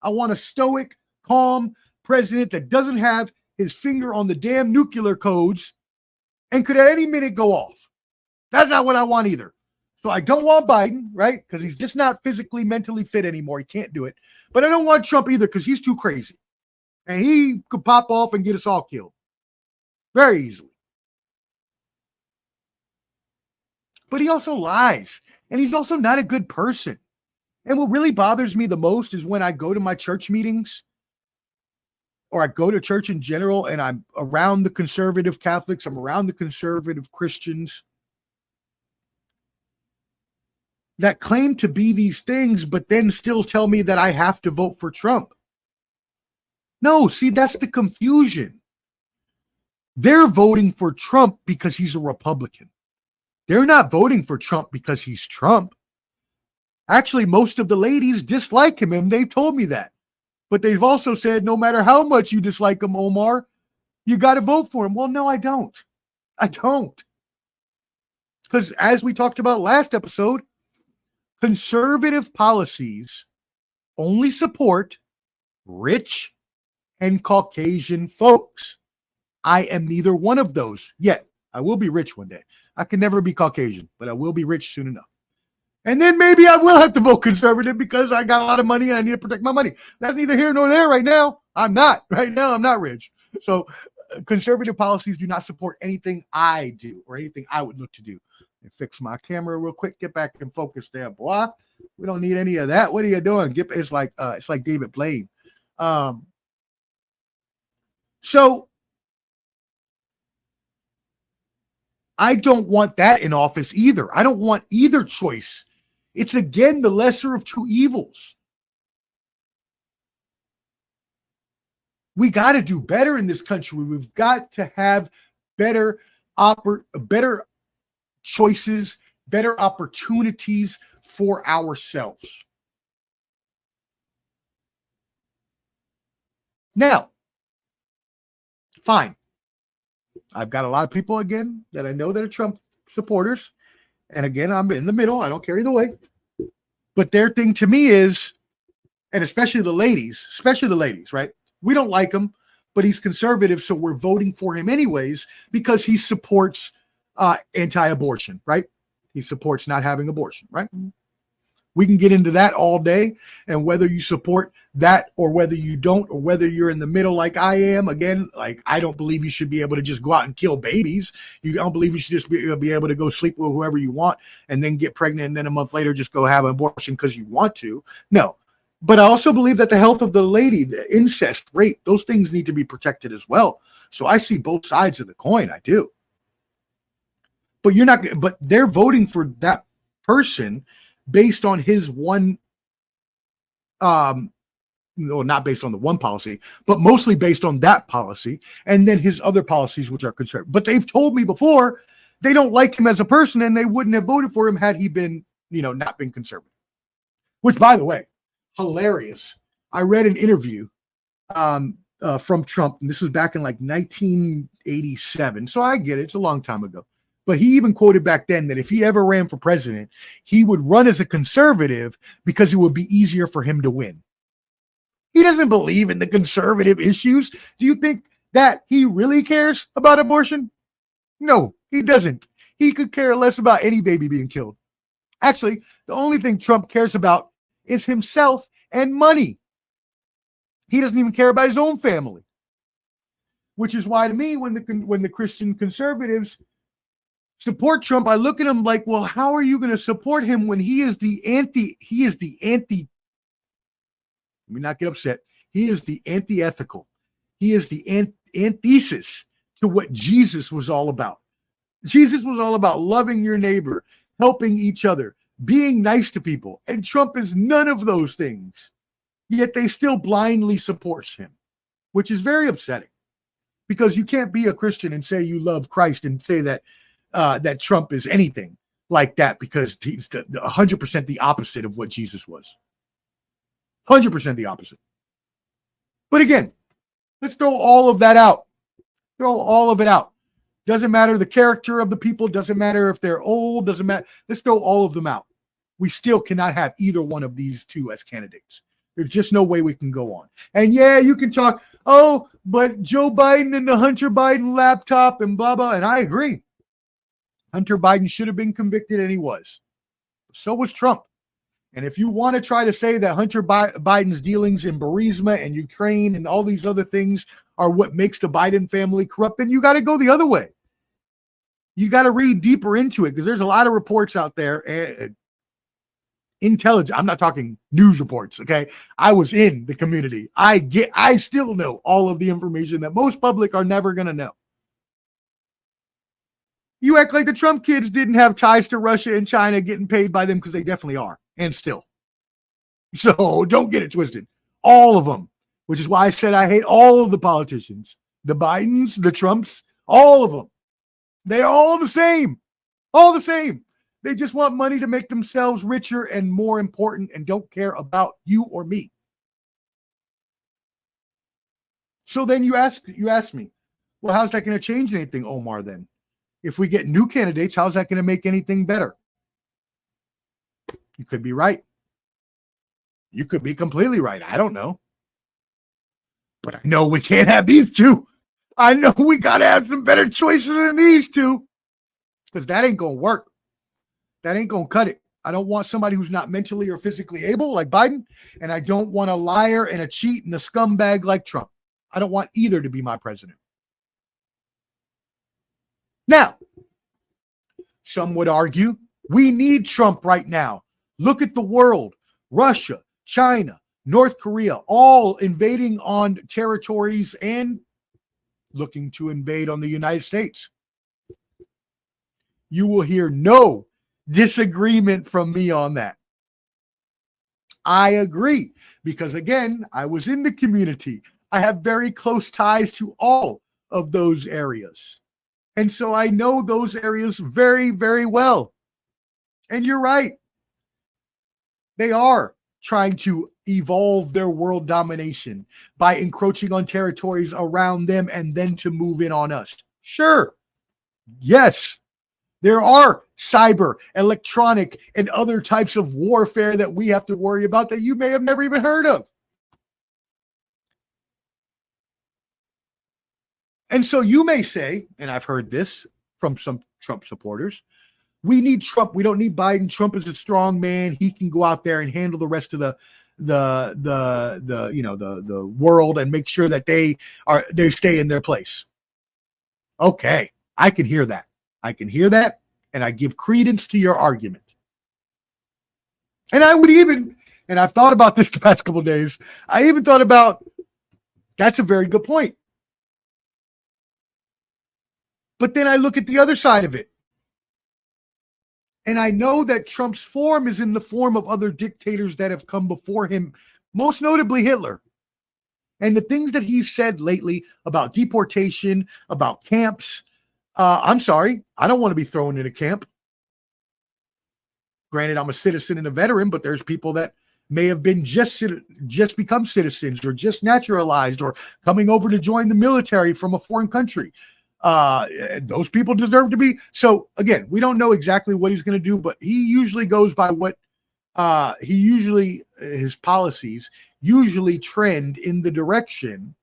I want a stoic, calm president that doesn't have his finger on the damn nuclear codes and could at any minute go off. That's not what I want either. So I don't want Biden, right? Because he's just not physically, mentally fit anymore. He can't do it. But I don't want Trump either because he's too crazy. And he could pop off and get us all killed very easily. But he also lies. And he's also not a good person. And what really bothers me the most is when I go to my church meetings or I go to church in general and I'm around the conservative Catholics, I'm around the conservative Christians that claim to be these things, but then still tell me that I have to vote for Trump. No, see, that's the confusion. They're voting for Trump because he's a Republican. They're not voting for Trump because he's Trump. Actually, most of the ladies dislike him, and they've told me that. But they've also said, no matter how much you dislike him, Omar, you got to vote for him. Well, no, I don't. I don't. Because as we talked about last episode, conservative policies only support rich and Caucasian folks. I am neither one of those yet. I will be rich one day. I can never be Caucasian, but I will be rich soon enough. And then maybe I will have to vote conservative because I got a lot of money and I need to protect my money. That's neither here nor there right now. I'm not. Right now, I'm not rich. So conservative policies do not support anything I do or anything I would look to do. And fix my camera real quick. Get back in focus there, boy. We don't need any of that. What are you doing? It's like David Blaine. So I don't want that in office either. I don't want either choice. It's again the lesser of two evils. We got to do better in this country. We've got to have better choices, better opportunities for ourselves. Now, fine. I've got a lot of people, again, that I know that are Trump supporters. And again, I'm in the middle. I don't care either way. But their thing to me is, and especially the ladies, right? We don't like him, but he's conservative, so we're voting for him anyways because he supports anti-abortion, right? He supports not having abortion, right? We can get into that all day, and whether you support that or whether you don't, or whether you're in the middle like I am. Again, like I don't believe you should be able to just go out and kill babies. I don't believe you should just be able to go sleep with whoever you want and then get pregnant and then a month later just go have an abortion because you want to. No. But I also believe that the health of the lady, the incest, rape, those things need to be protected as well. So I see both sides of the coin. I do. But they're voting for that person based on his one, not based on the one policy, but mostly based on that policy, and then his other policies, which are conservative. But they've told me before they don't like him as a person, and they wouldn't have voted for him had he been, not been conservative. Which, by the way, hilarious. I read an interview from Trump, and this was back in like 1987. So I get it; it's a long time ago. But he even quoted back then that if he ever ran for president, he would run as a conservative because it would be easier for him to win. He doesn't believe in the conservative issues. Do you think that he really cares about abortion? No, he doesn't. He could care less about any baby being killed. Actually, the only thing Trump cares about is himself and money. He doesn't even care about his own family. Which is why to me, when the Christian conservatives support Trump, I look at him like, well, how are you going to support him when he is the anti, let me not get upset. He is the anti-ethical. He is the antithesis to what Jesus was all about. Jesus was all about loving your neighbor, helping each other, being nice to people. And Trump is none of those things. Yet they still blindly support him, which is very upsetting. Because you can't be a Christian and say you love Christ and say that that Trump is anything like that, because he's 100% the opposite of what Jesus was. 100% the opposite. But again, let's throw all of that out. Throw all of it out. Doesn't matter the character of the people. Doesn't matter if they're old. Doesn't matter. Let's throw all of them out. We still cannot have either one of these two as candidates. There's just no way we can go on. And yeah, you can talk, oh, but Joe Biden and the Hunter Biden laptop and blah, blah. And I agree. Hunter Biden should have been convicted, and he was. So was Trump. And if you want to try to say that Hunter Biden's dealings in Burisma and Ukraine and all these other things are what makes the Biden family corrupt, then you got to go the other way. You got to read deeper into it, because there's a lot of reports out there. Intelligent. I'm not talking news reports. Okay. I was in the community. I still know all of the information that most public are never going to know. You act like the Trump kids didn't have ties to Russia and China getting paid by them, because they definitely are, and still. So don't get it twisted. All of them, which is why I said I hate all of the politicians, the Bidens, the Trumps, all of them. They're all the same. All the same. They just want money to make themselves richer and more important, and don't care about you or me. So then you ask me, well, how's that going to change anything, Omar, then? If we get new candidates, how's that going to make anything better? You could be right. You could be completely right. I don't know. But I know we can't have these two. I know we got to have some better choices than these two, because that ain't going to work. That ain't going to cut it. I don't want somebody who's not mentally or physically able like Biden, and I don't want a liar and a cheat and a scumbag like Trump. I don't want either to be my president. Now, some would argue we need Trump right now. Look at the world. Russia, China, North Korea, all invading on territories and looking to invade on the United States. You will hear no disagreement from me on that. I agree, because again, I was in the community. I have very close ties to all of those areas. And so I know those areas very, very well. And you're right. They are trying to evolve their world domination by encroaching on territories around them and then to move in on us. Sure. Yes. There are cyber, electronic, and other types of warfare that we have to worry about that you may have never even heard of. And so you may say, and I've heard this from some Trump supporters, we need Trump. We don't need Biden. Trump is a strong man. He can go out there and handle the rest of the world and make sure that they stay in their place. Okay, I can hear that. I can hear that, and I give credence to your argument. And I would even, and I've thought about this the past couple of days, I even thought about, that's a very good point. But then I look at the other side of it. And I know that Trump's form is in the form of other dictators that have come before him, most notably Hitler. And the things that he's said lately about deportation, about camps, I'm sorry, I don't want to be thrown in a camp. Granted, I'm a citizen and a veteran, but there's people that may have been just become citizens or just naturalized or coming over to join the military from a foreign country. Those people deserve to be. So again, we don't know exactly what he's going to do, but he usually goes by what his policies usually trend in the direction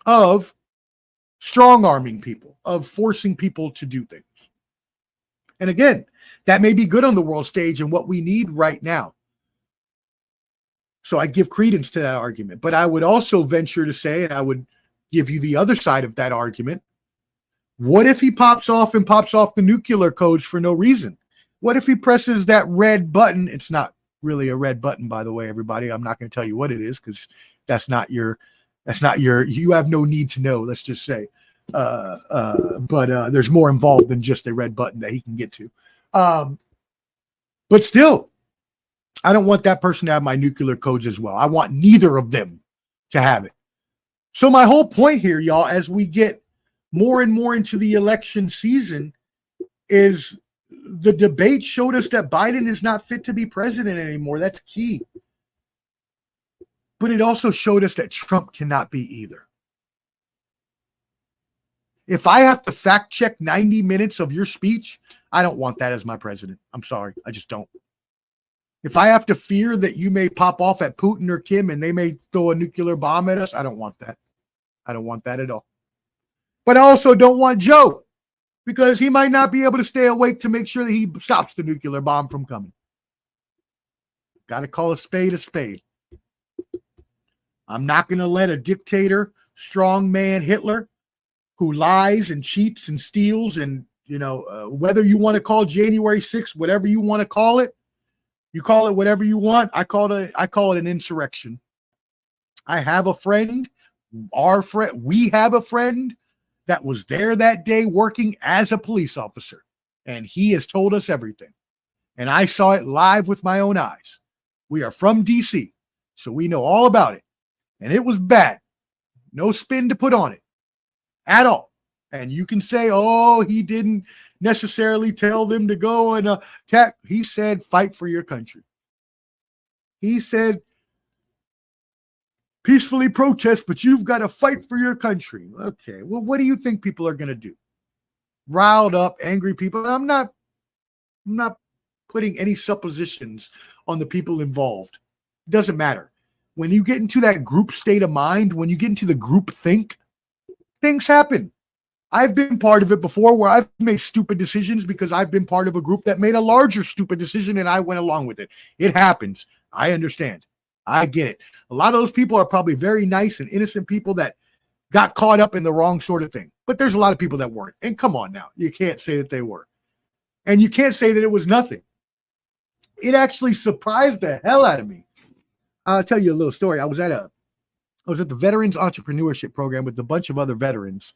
of strong arming people, of forcing people to do things. And again, that may be good on the world stage and what we need right now. So I give credence to that argument, but I would also venture to say, and I would give you the other side of that argument. What if he pops off the nuclear codes for no reason? What if he presses that red button? It's not really a red button, by the way, everybody. I'm not going to tell you what it is, because you have no need to know, let's just say. But there's more involved than just a red button that he can get to. But still, I don't want that person to have my nuclear codes as well. I want neither of them to have it. So my whole point here, y'all, as we get more and more into the election season, is the debate showed us that Biden is not fit to be president anymore. That's key. But it also showed us that Trump cannot be either. If I have to fact check 90 minutes of your speech, I don't want that as my president. I'm sorry. I just don't. If I have to fear that you may pop off at Putin or Kim and they may throw a nuclear bomb at us, I don't want that. I don't want that at all. But I also don't want Joe, because he might not be able to stay awake to make sure that he stops the nuclear bomb from coming. Got to call a spade a spade. I'm not going to let a dictator, strong man Hitler, who lies and cheats and steals, and whether you want to call January 6th, whatever you want to call it, you call it whatever you want. I call it an insurrection. I have a friend, we have a friend that was there that day working as a police officer, and he has told us everything. And I saw it live with my own eyes. We are from DC, so we know all about it. And it was bad. No spin to put on it at all. And you can say, oh, he didn't necessarily tell them to go and attack. He said, fight for your country. He said, peacefully protest, but you've got to fight for your country. Okay, well, what do you think people are going to do? Riled up, angry people. I'm not putting any suppositions on the people involved. It doesn't matter. When you get into that group state of mind, when you get into the group think, things happen. I've been part of it before where I've made stupid decisions because I've been part of a group that made a larger stupid decision and I went along with it. It happens. I understand. I get it. A lot of those people are probably very nice and innocent people that got caught up in the wrong sort of thing. But there's a lot of people that weren't. And come on now. You can't say that they were. And you can't say that it was nothing. It actually surprised the hell out of me. I'll tell you a little story. I was at the Veterans Entrepreneurship Program with a bunch of other veterans.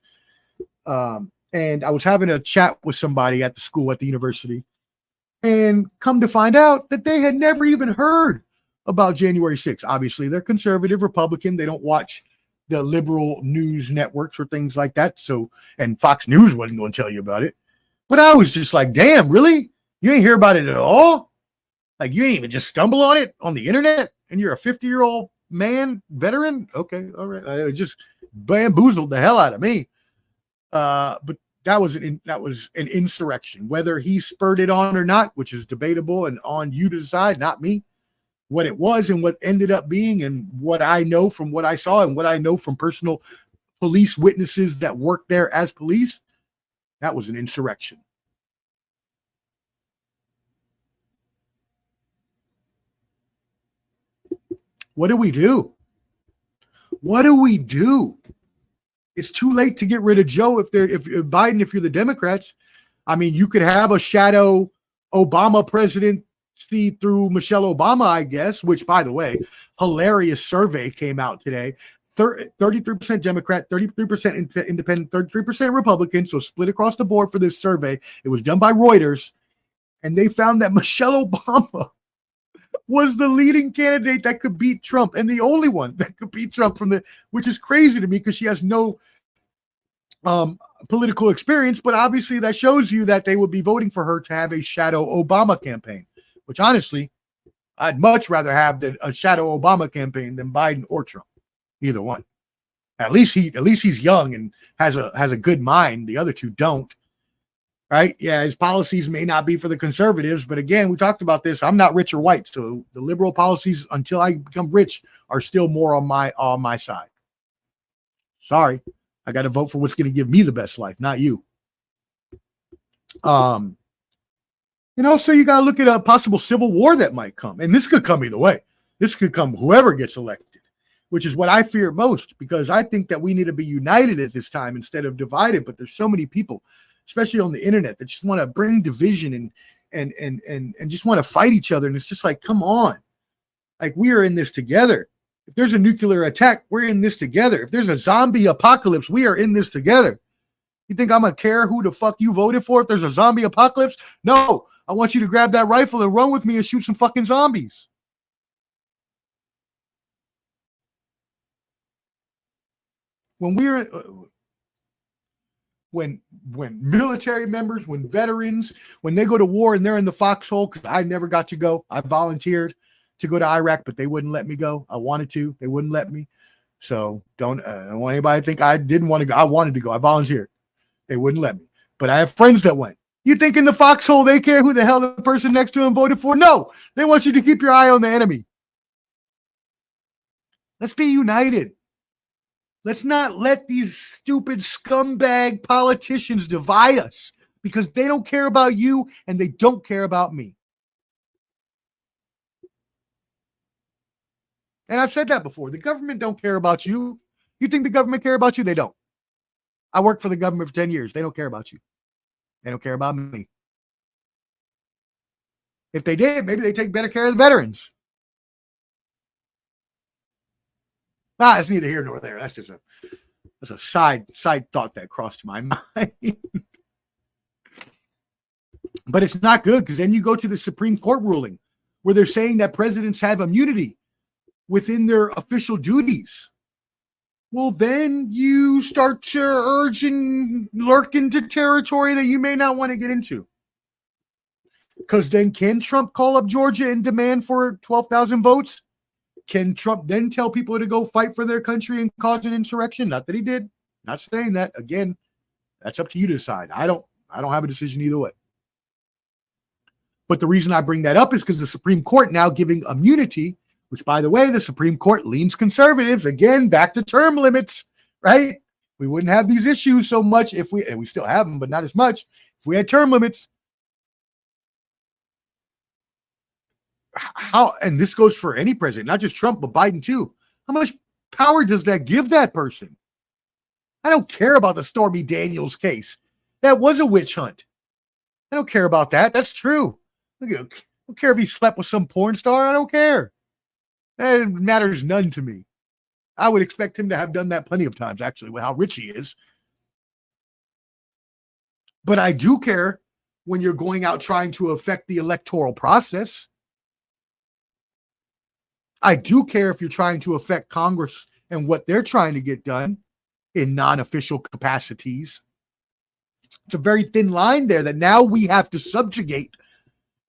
And I was having a chat with somebody at the school, at the university, and come to find out that they had never even heard about January 6th. Obviously, they're conservative Republican. They don't watch the liberal news networks or things like that. So, and Fox News wasn't going to tell you about it. But I was just like, damn, really? You ain't hear about it at all? Like, you ain't even just stumble on it on the internet? And you're a 50-year-old man, veteran? Okay, all right. It just bamboozled the hell out of me. But that was an insurrection. Whether he spurred it on or not, which is debatable and on you to decide, not me. What it was and what ended up being, and what I know from what I saw and what I know from personal police witnesses that worked there as police, that was an insurrection. What do we do? What do we do? It's too late to get rid of Joe if Biden, if you're the Democrats. I mean, you could have a shadow Obama presidency through Michelle Obama, I guess, which, by the way, hilarious survey came out today. 33% Democrat, 33% independent, 33% Republican. So split across the board for this survey. It was done by Reuters. And they found that Michelle Obama was the leading candidate that could beat Trump, and the only one that could beat Trump which is crazy to me because she has no political experience, but obviously that shows you that they would be voting for her to have a shadow Obama campaign, which honestly, I'd much rather have a shadow Obama campaign than Biden or Trump, either one. At least he's young and has a good mind. The other two don't. Right? Yeah, his policies may not be for the conservatives, but again, we talked about this. I'm not rich or white, so the liberal policies, until I become rich, are still more on my side. Sorry, I got to vote for what's going to give me the best life, not you. So you got to look at a possible civil war that might come, and this could come either way. This could come whoever gets elected, which is what I fear most, because I think that we need to be united at this time instead of divided. But there's so many people, especially on the internet, that just want to bring division and just want to fight each other. And it's just like, come on. Like, we are in this together. If there's a nuclear attack, we're in this together. If there's a zombie apocalypse, we are in this together. You think I'm going to care who the fuck you voted for if there's a zombie apocalypse? No, I want you to grab that rifle and run with me and shoot some fucking zombies. When we're... When military members, when veterans, when they go to war and they're in the foxhole, because I never got to go. I volunteered to go to Iraq, but they wouldn't let me go. I wanted to. They wouldn't let me. So don't want anybody to think I didn't want to go. I wanted to go. I volunteered. They wouldn't let me. But I have friends that went. You think in the foxhole they care who the hell the person next to him voted for? No. They want you to keep your eye on the enemy. Let's be united. Let's not let these stupid scumbag politicians divide us because they don't care about you and they don't care about me. And I've said that before. The government don't care about you. You think the government care about you? They don't. I worked for the government for 10 years. They don't care about you. They don't care about me. If they did, maybe they take better care of the veterans. It's neither here nor there. That's a side thought that crossed my mind. But it's not good because then you go to the Supreme Court ruling where they're saying that presidents have immunity within their official duties. Well, then you start to urge and lurk into territory that you may not want to get into. Because then can Trump call up Georgia and demand for 12,000 votes? Can Trump then tell people to go fight for their country and cause an insurrection? Not that he did. Not saying that. Again, that's up to you to decide. I don't have a decision either way. But the reason I bring that up is because the Supreme Court now giving immunity, which, by the way, the Supreme Court leans conservatives. Again, back to term limits, right? We wouldn't have these issues so much and we still have them, but not as much, if we had term limits. And this goes for any president, not just Trump, but Biden too. How much power does that give that person? I don't care about the Stormy Daniels case. That was a witch hunt. I don't care about that. That's true. I don't care if he slept with some porn star. I don't care. It matters none to me. I would expect him to have done that plenty of times, actually, with how rich he is. But I do care when you're going out trying to affect the electoral process. I do care if you're trying to affect Congress and what they're trying to get done in non-official capacities. It's a very thin line there that now we have to subjugate,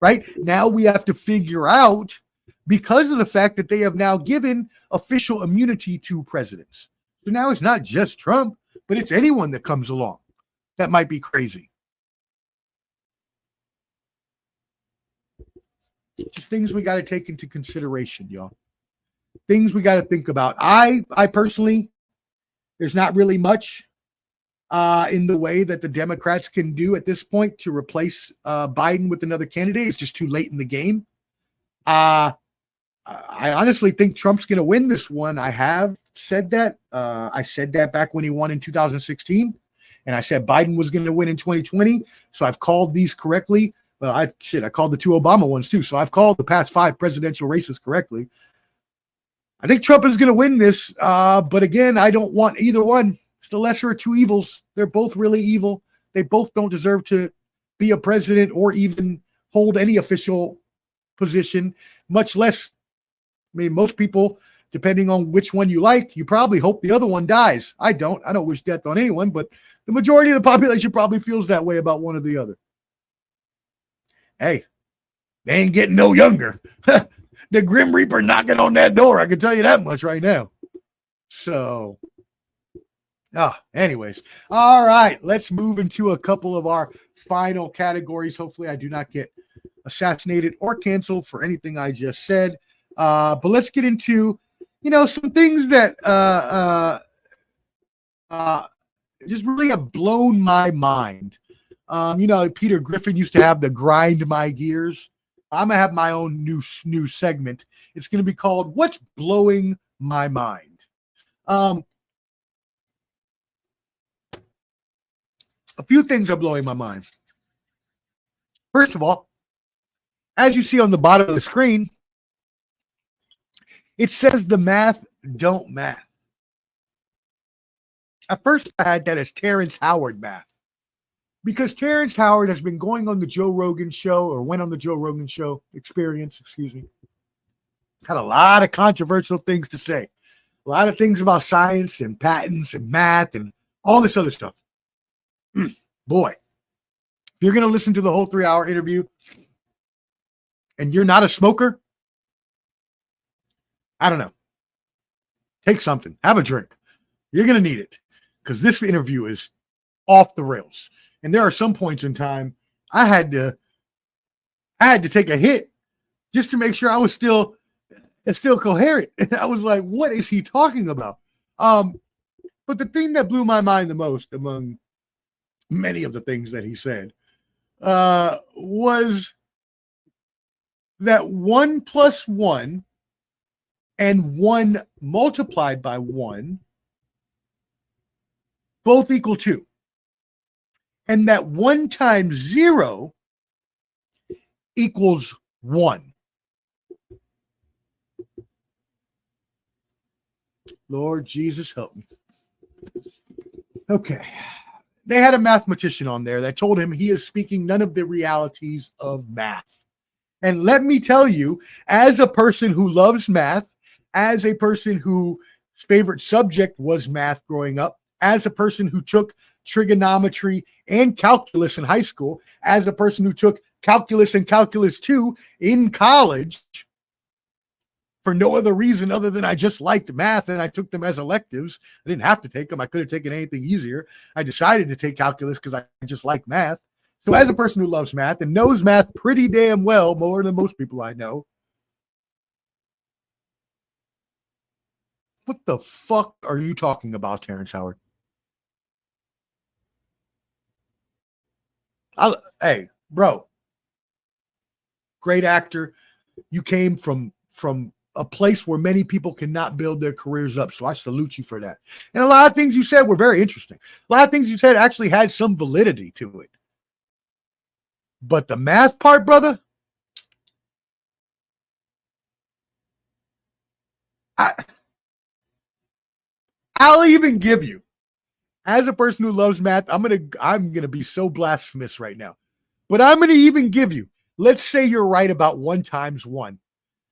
right? Now we have to figure out, because of the fact that they have now given official immunity to presidents. So now it's not just Trump, but it's anyone that comes along that might be crazy. Just things we got to take into consideration, y'all. Things we got to think about. I personally, there's not really much in the way that the Democrats can do at this point to replace Biden with another candidate. It's just too late in the game. I honestly think Trump's going to win this one. I have said that. I said that back when he won in 2016. And I said Biden was going to win in 2020. So I've called these correctly. Well, I called the two Obama ones too. So I've called the past 5 presidential races correctly. I think Trump is going to win this. But again, I don't want either one. It's the lesser of two evils. They're both really evil. They both don't deserve to be a president or even hold any official position, much less. I mean, most people, depending on which one you like, you probably hope the other one dies. I don't wish death on anyone, but the majority of the population probably feels that way about one or the other. Hey, they ain't getting no younger. The Grim Reaper knocking on that door. I can tell you that much right now. So, anyways. All right, let's move into a couple of our final categories. Hopefully I do not get assassinated or canceled for anything I just said. But let's get into, some things that just really have blown my mind. Peter Griffin used to have the grind my gears. I'm going to have my own new segment. It's going to be called What's Blowing My Mind? A few things are blowing my mind. First of all, as you see on the bottom of the screen, it says the math don't math. At first, I had that as Terrence Howard math. Because Terrence Howard has been going on the Joe Rogan show, or went on the Joe Rogan show experience, had a lot of controversial things to say. A lot of things about science and patents and math and all this other stuff. Boy, if you're going to listen to the whole 3-hour interview and you're not a smoker, I don't know. Take something. Have a drink. You're going to need it because this interview is off the rails. And there are some points in time I had to take a hit just to make sure I was still coherent. And I was like, what is he talking about? But the thing that blew my mind the most, among many of the things that he said, was that 1 plus 1 and 1 multiplied by 1 both equal 2. And that 1 times 0 equals 1. Lord Jesus, help me. Okay. They had a mathematician on there that told him he is speaking none of the realities of math. And let me tell you, as a person who loves math, as a person whose favorite subject was math growing up, as a person who took trigonometry and calculus in high school, as a person who took calculus and calculus 2 in college, for no other reason other than I just liked math and I took them as electives. I didn't have to take them. I could have taken anything easier. I decided to take calculus because I just like math. So as a person who loves math and knows math pretty damn well, more than most people I know, what the fuck are you talking about, Terrence Howard? Hey, bro, great actor. You came from a place where many people cannot build their careers up. So I salute you for that. And a lot of things you said were very interesting. A lot of things you said actually had some validity to it. But the math part, brother, I'll even give you, as a person who loves math, I'm gonna be so blasphemous right now. But I'm gonna even give you, let's say you're right about 1 times 1.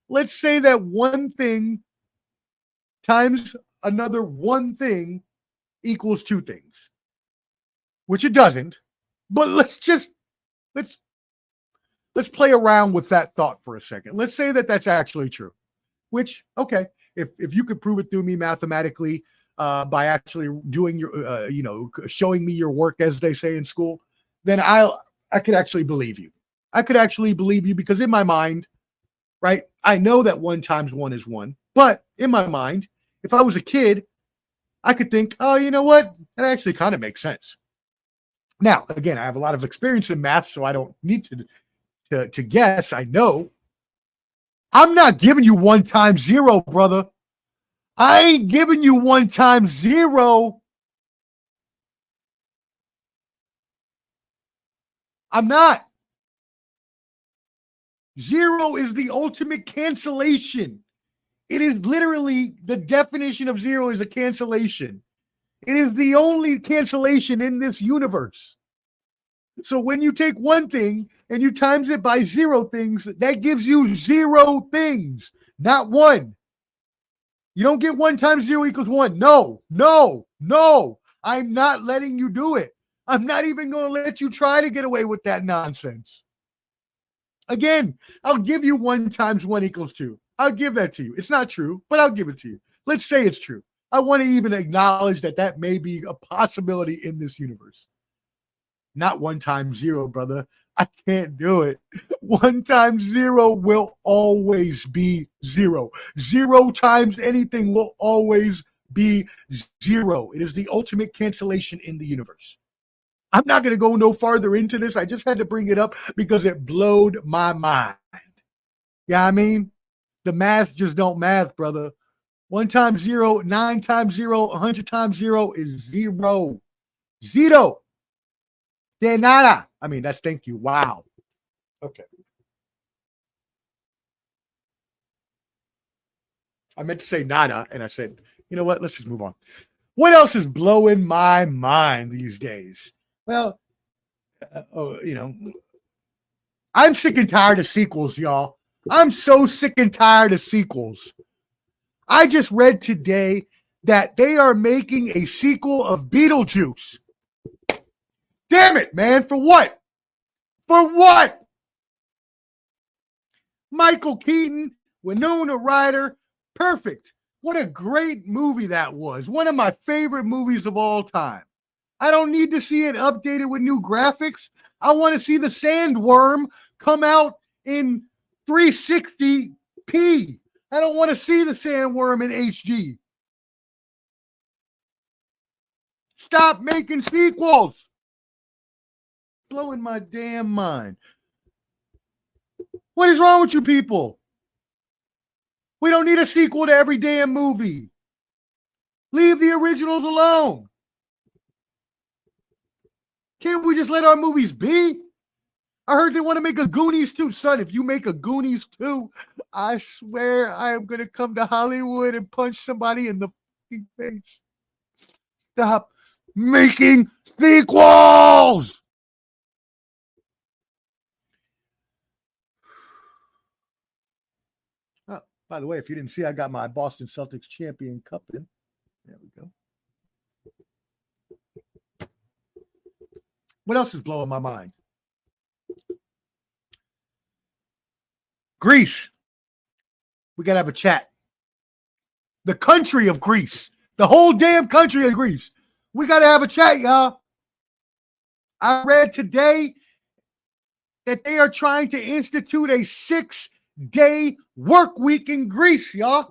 Let's say that one thing times another one thing equals 2 things, which it doesn't. But let's play around with that thought for a second. Let's say that that's actually true, which, okay, if you could prove it through me mathematically by actually doing your, showing me your work, as they say in school, then I could actually believe you. I could actually believe you because in my mind, right, I know that 1 times 1 is 1. But in my mind, if I was a kid, I could think, oh, you know what? That actually kind of makes sense. Now, again, I have a lot of experience in math, so I don't need to guess. I know. I'm not giving you 1 times 0, brother. I ain't giving you 1 times 0. I'm not. 0 is the ultimate cancellation. It is literally the definition of 0 is a cancellation. It is the only cancellation in this universe. So when you take one thing and you times it by 0 things, that gives you 0 things, not 1. You don't get 1 times 0 equals 1. No. I'm not letting you do it. I'm not even going to let you try to get away with that nonsense. Again, I'll give you 1 times 1 equals 2. I'll give that to you. It's not true, but I'll give it to you. Let's say it's true. I want to even acknowledge that may be a possibility in this universe. Not 1 times 0, brother. I can't do it. 1 times 0 will always be 0. 0 times anything will always be 0. It is the ultimate cancellation in the universe. I'm not going to go no farther into this. I just had to bring it up because it blowed my mind. Yeah, I mean, the math just don't math, brother. 1 times 0, 9 times 0, 100 times 0 is 0. 0. De nada. I mean, that's thank you. Wow. Okay. I meant to say nada, and I said, you know what? Let's just move on. What else is blowing my mind these days? Well, I'm sick and tired of sequels, y'all. I'm so sick and tired of sequels. I just read today that they are making a sequel of Beetlejuice. Damn it, man. For what? For what? Michael Keaton, Winona Ryder, perfect. What a great movie that was. One of my favorite movies of all time. I don't need to see it updated with new graphics. I want to see the sandworm come out in 360p. I don't want to see the sandworm in HD. Stop making sequels. Blowing my damn mind. What is wrong with you people? We don't need a sequel to every damn movie. Leave the originals alone. Can't we just let our movies be? I heard they want to make a Goonies 2. Son, if you make a Goonies 2, I swear I am going to come to Hollywood and punch somebody in the face. Stop making sequels. Oh, by the way, if you didn't see, I got my Boston Celtics champion cup in. There we go. What else is blowing my mind? Greece. We got to have a chat. The country of Greece. The whole damn country of Greece. We got to have a chat, y'all. I read today that they are trying to institute a 6-day work week in Greece, y'all.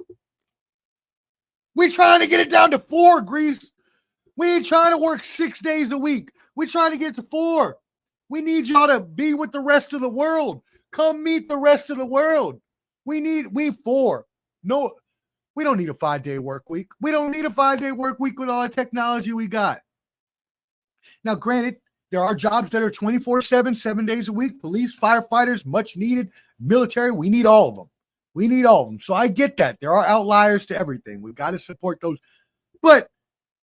We're trying to get it down to 4, Greece. We ain't trying to work 6 days a week. We're trying to get to 4. We need y'all to be with the rest of the world. Come meet the rest of the world. We 4. No, we don't need a 5-day work week. We don't need a 5-day work week with all the technology we got. Now, granted, there are jobs that are 24/7, 7 days a week. Police, firefighters, much needed. Military, we need all of them. We need all of them. So I get that. There are outliers to everything. We've got to support those. But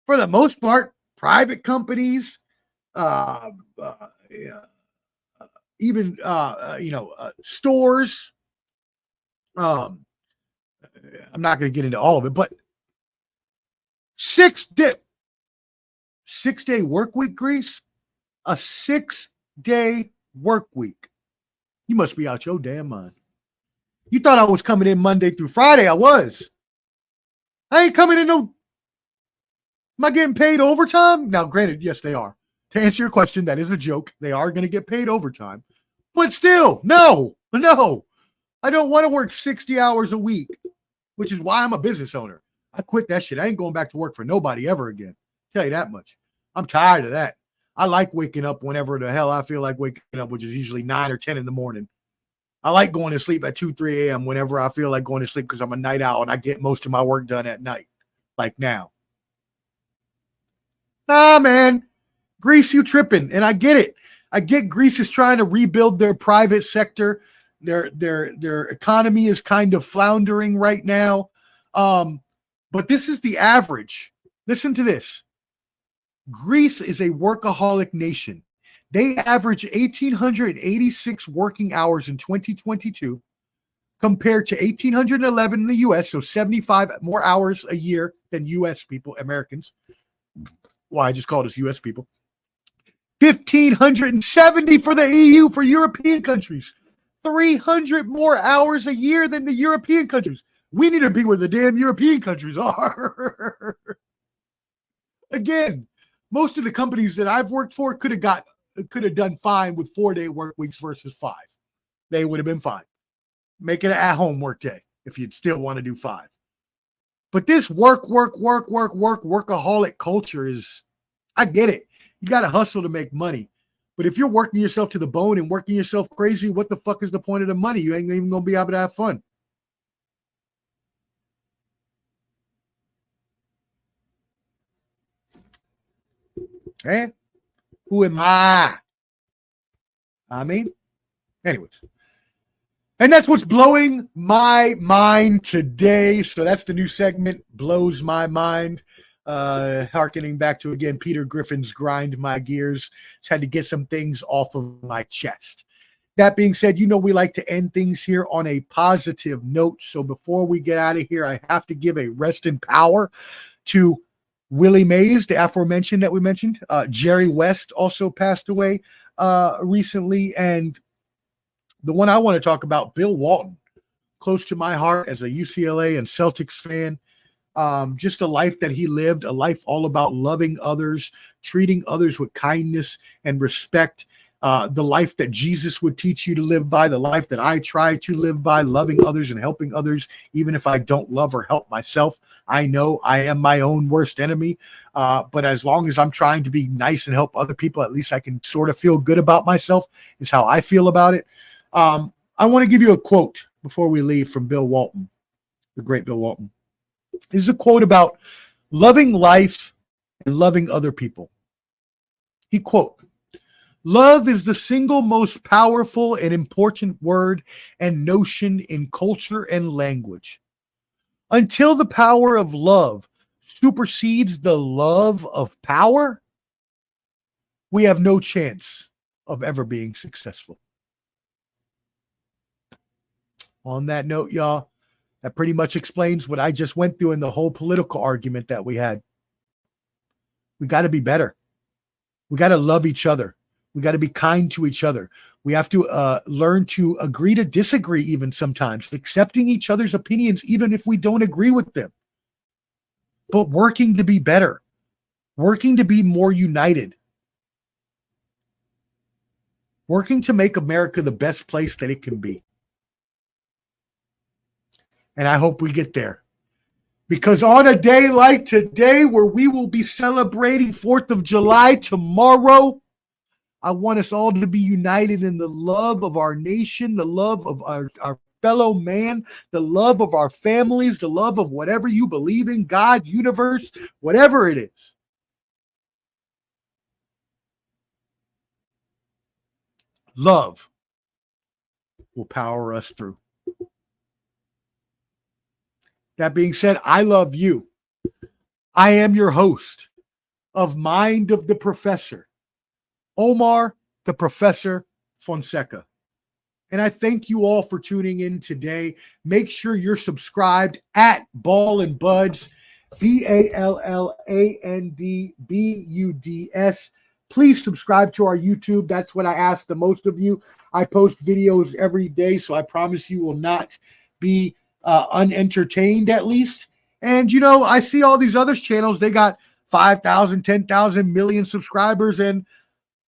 for the most part, private companies, even stores. I'm not going to get into all of it, but 6-day work week, Greece. A 6-day work week. You must be out your damn mind. You thought I was coming in Monday through Friday. I was. I ain't coming in no. Am I getting paid overtime? Now, granted, yes, they are. To answer your question, that is a joke. They are going to get paid overtime. But still, no. I don't want to work 60 hours a week, which is why I'm a business owner. I quit that shit. I ain't going back to work for nobody ever again. Tell you that much. I'm tired of that. I like waking up whenever the hell I feel like waking up, which is usually 9 or 10 in the morning. I like going to sleep at 2, 3 a.m. whenever I feel like going to sleep because I'm a night owl and I get most of my work done at night, like now. Nah, man. Greece, you tripping. And I get it. I get Greece is trying to rebuild their private sector. Their economy is kind of floundering right now. But this is the average. Listen to this. Greece is a workaholic nation. They average 1,886 working hours in 2022 compared to 1,811 in the U.S., so 75 more hours a year than U.S. people, Americans. Well, I just called us U.S. people. 1,570 for the EU, for European countries. 300 more hours a year than the European countries. We need to be where the damn European countries are. Again, most of the companies that I've worked for could have done fine with 4-day work weeks versus 5. They would have been fine. Make it an at-home work day if you'd still want to do 5. But this workaholic culture is, I get it. You got to hustle to make money. But if you're working yourself to the bone and working yourself crazy, what the fuck is the point of the money? You ain't even going to be able to have fun. Eh? Who am I? I mean, anyways. And that's what's blowing my mind today. So that's the new segment, Blows My Mind. Harkening back to, again, Peter Griffin's Grind My Gears. Just had to get some things off of my chest. That being said, we like to end things here on a positive note. So before we get out of here, I have to give a rest in power to Willie Mays, the aforementioned that we mentioned. Jerry West also passed away recently. And the one I want to talk about, Bill Walton, close to my heart as a UCLA and Celtics fan. just a life that he lived, a life all about loving others, treating others with kindness and respect. The life that Jesus would teach you to live by, the life that I try to live by, loving others and helping others, even if I don't love or help myself. I know I am my own worst enemy, but as long as I'm trying to be nice and help other people, at least I can sort of feel good about myself, is how I feel about it. I want to give you a quote before we leave from Bill Walton, the great Bill Walton. This is a quote about loving life and loving other people. He quote, "Love is the single most powerful and important word and notion in culture and language. Until the power of love supersedes the love of power, we have no chance of ever being successful." On that note, y'all, that pretty much explains what I just went through in the whole political argument that we had. We got to be better. We got to love each other. We got to be kind to each other. We have to learn to agree to disagree even sometimes, accepting each other's opinions even if we don't agree with them. But working to be better, working to be more united, working to make America the best place that it can be. And I hope we get there. Because on a day like today, where we will be celebrating 4th of July tomorrow, I want us all to be united in the love of our nation, the love of our fellow man, the love of our families, the love of whatever you believe in, God, universe, whatever it is. Love will power us through. That being said, I love you. I am your host of Mind of the Professor, Omar the Professor Fonseca. And I thank you all for tuning in today. Make sure you're subscribed at Ball and Buds, BALLANDBUDS. Please subscribe to our YouTube. That's what I ask the most of you. I post videos every day, so I promise you will not be unentertained at least. And, you know, I see all these other channels. They got 5,000, 10,000, million subscribers. And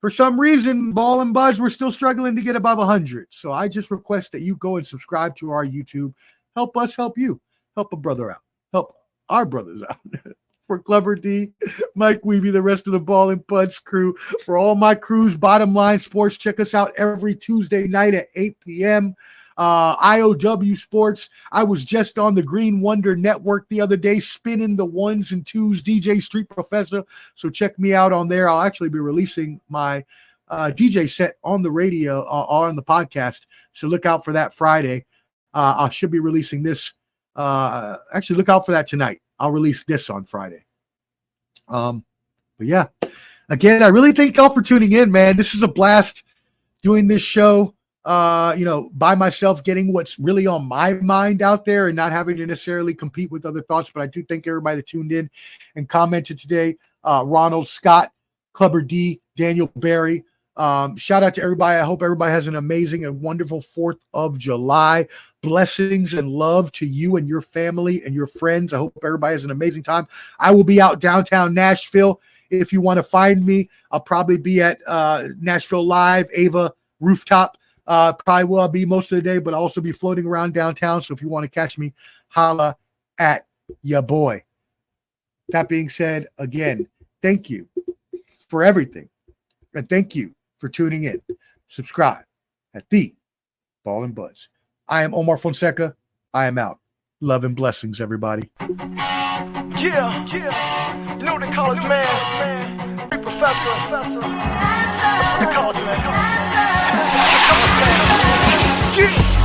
for some reason, Ball and Buds, we're still struggling to get above 100. So I just request that you go and subscribe to our YouTube. Help us help you. Help a brother out. Help our brothers out. For Clever D, Mike Weeby, the rest of the Ball and Buds crew, for all my crews, Bottom Line Sports, check us out every Tuesday night at 8 p.m. IOW Sports. I was just on the Green Wonder Network the other day, spinning the ones and twos, DJ Street Professor. So check me out on there. I'll actually be releasing my DJ set on the radio, on the podcast. So look out for that Friday. I should be releasing this. Actually, look out for that tonight. I'll release this on Friday. But yeah, again, I really thank y'all for tuning in, man. This is a blast doing this show. By myself, getting what's really on my mind out there and not having to necessarily compete with other thoughts. But I do thank everybody that tuned in and commented today. Ronald, Scott, Clubber D, Daniel Barry. Shout out to everybody. I hope everybody has an amazing and wonderful 4th of July. Blessings and love to you and your family and your friends. I hope everybody has an amazing time. I will be out downtown Nashville. If you want to find me, I'll probably be at Nashville Live, Ava Rooftop. Probably will I'll be most of the day, but I'll also be floating around downtown. So if you want to catch me, holla at ya boy. That being said, again, thank you for everything. And thank you for tuning in. Subscribe at the Ball and Buds. I am Omar Fonseca. I am out. Love and blessings, everybody. Yeah. You know what they call us, man? Professor. That's what they call us, man. Yeah.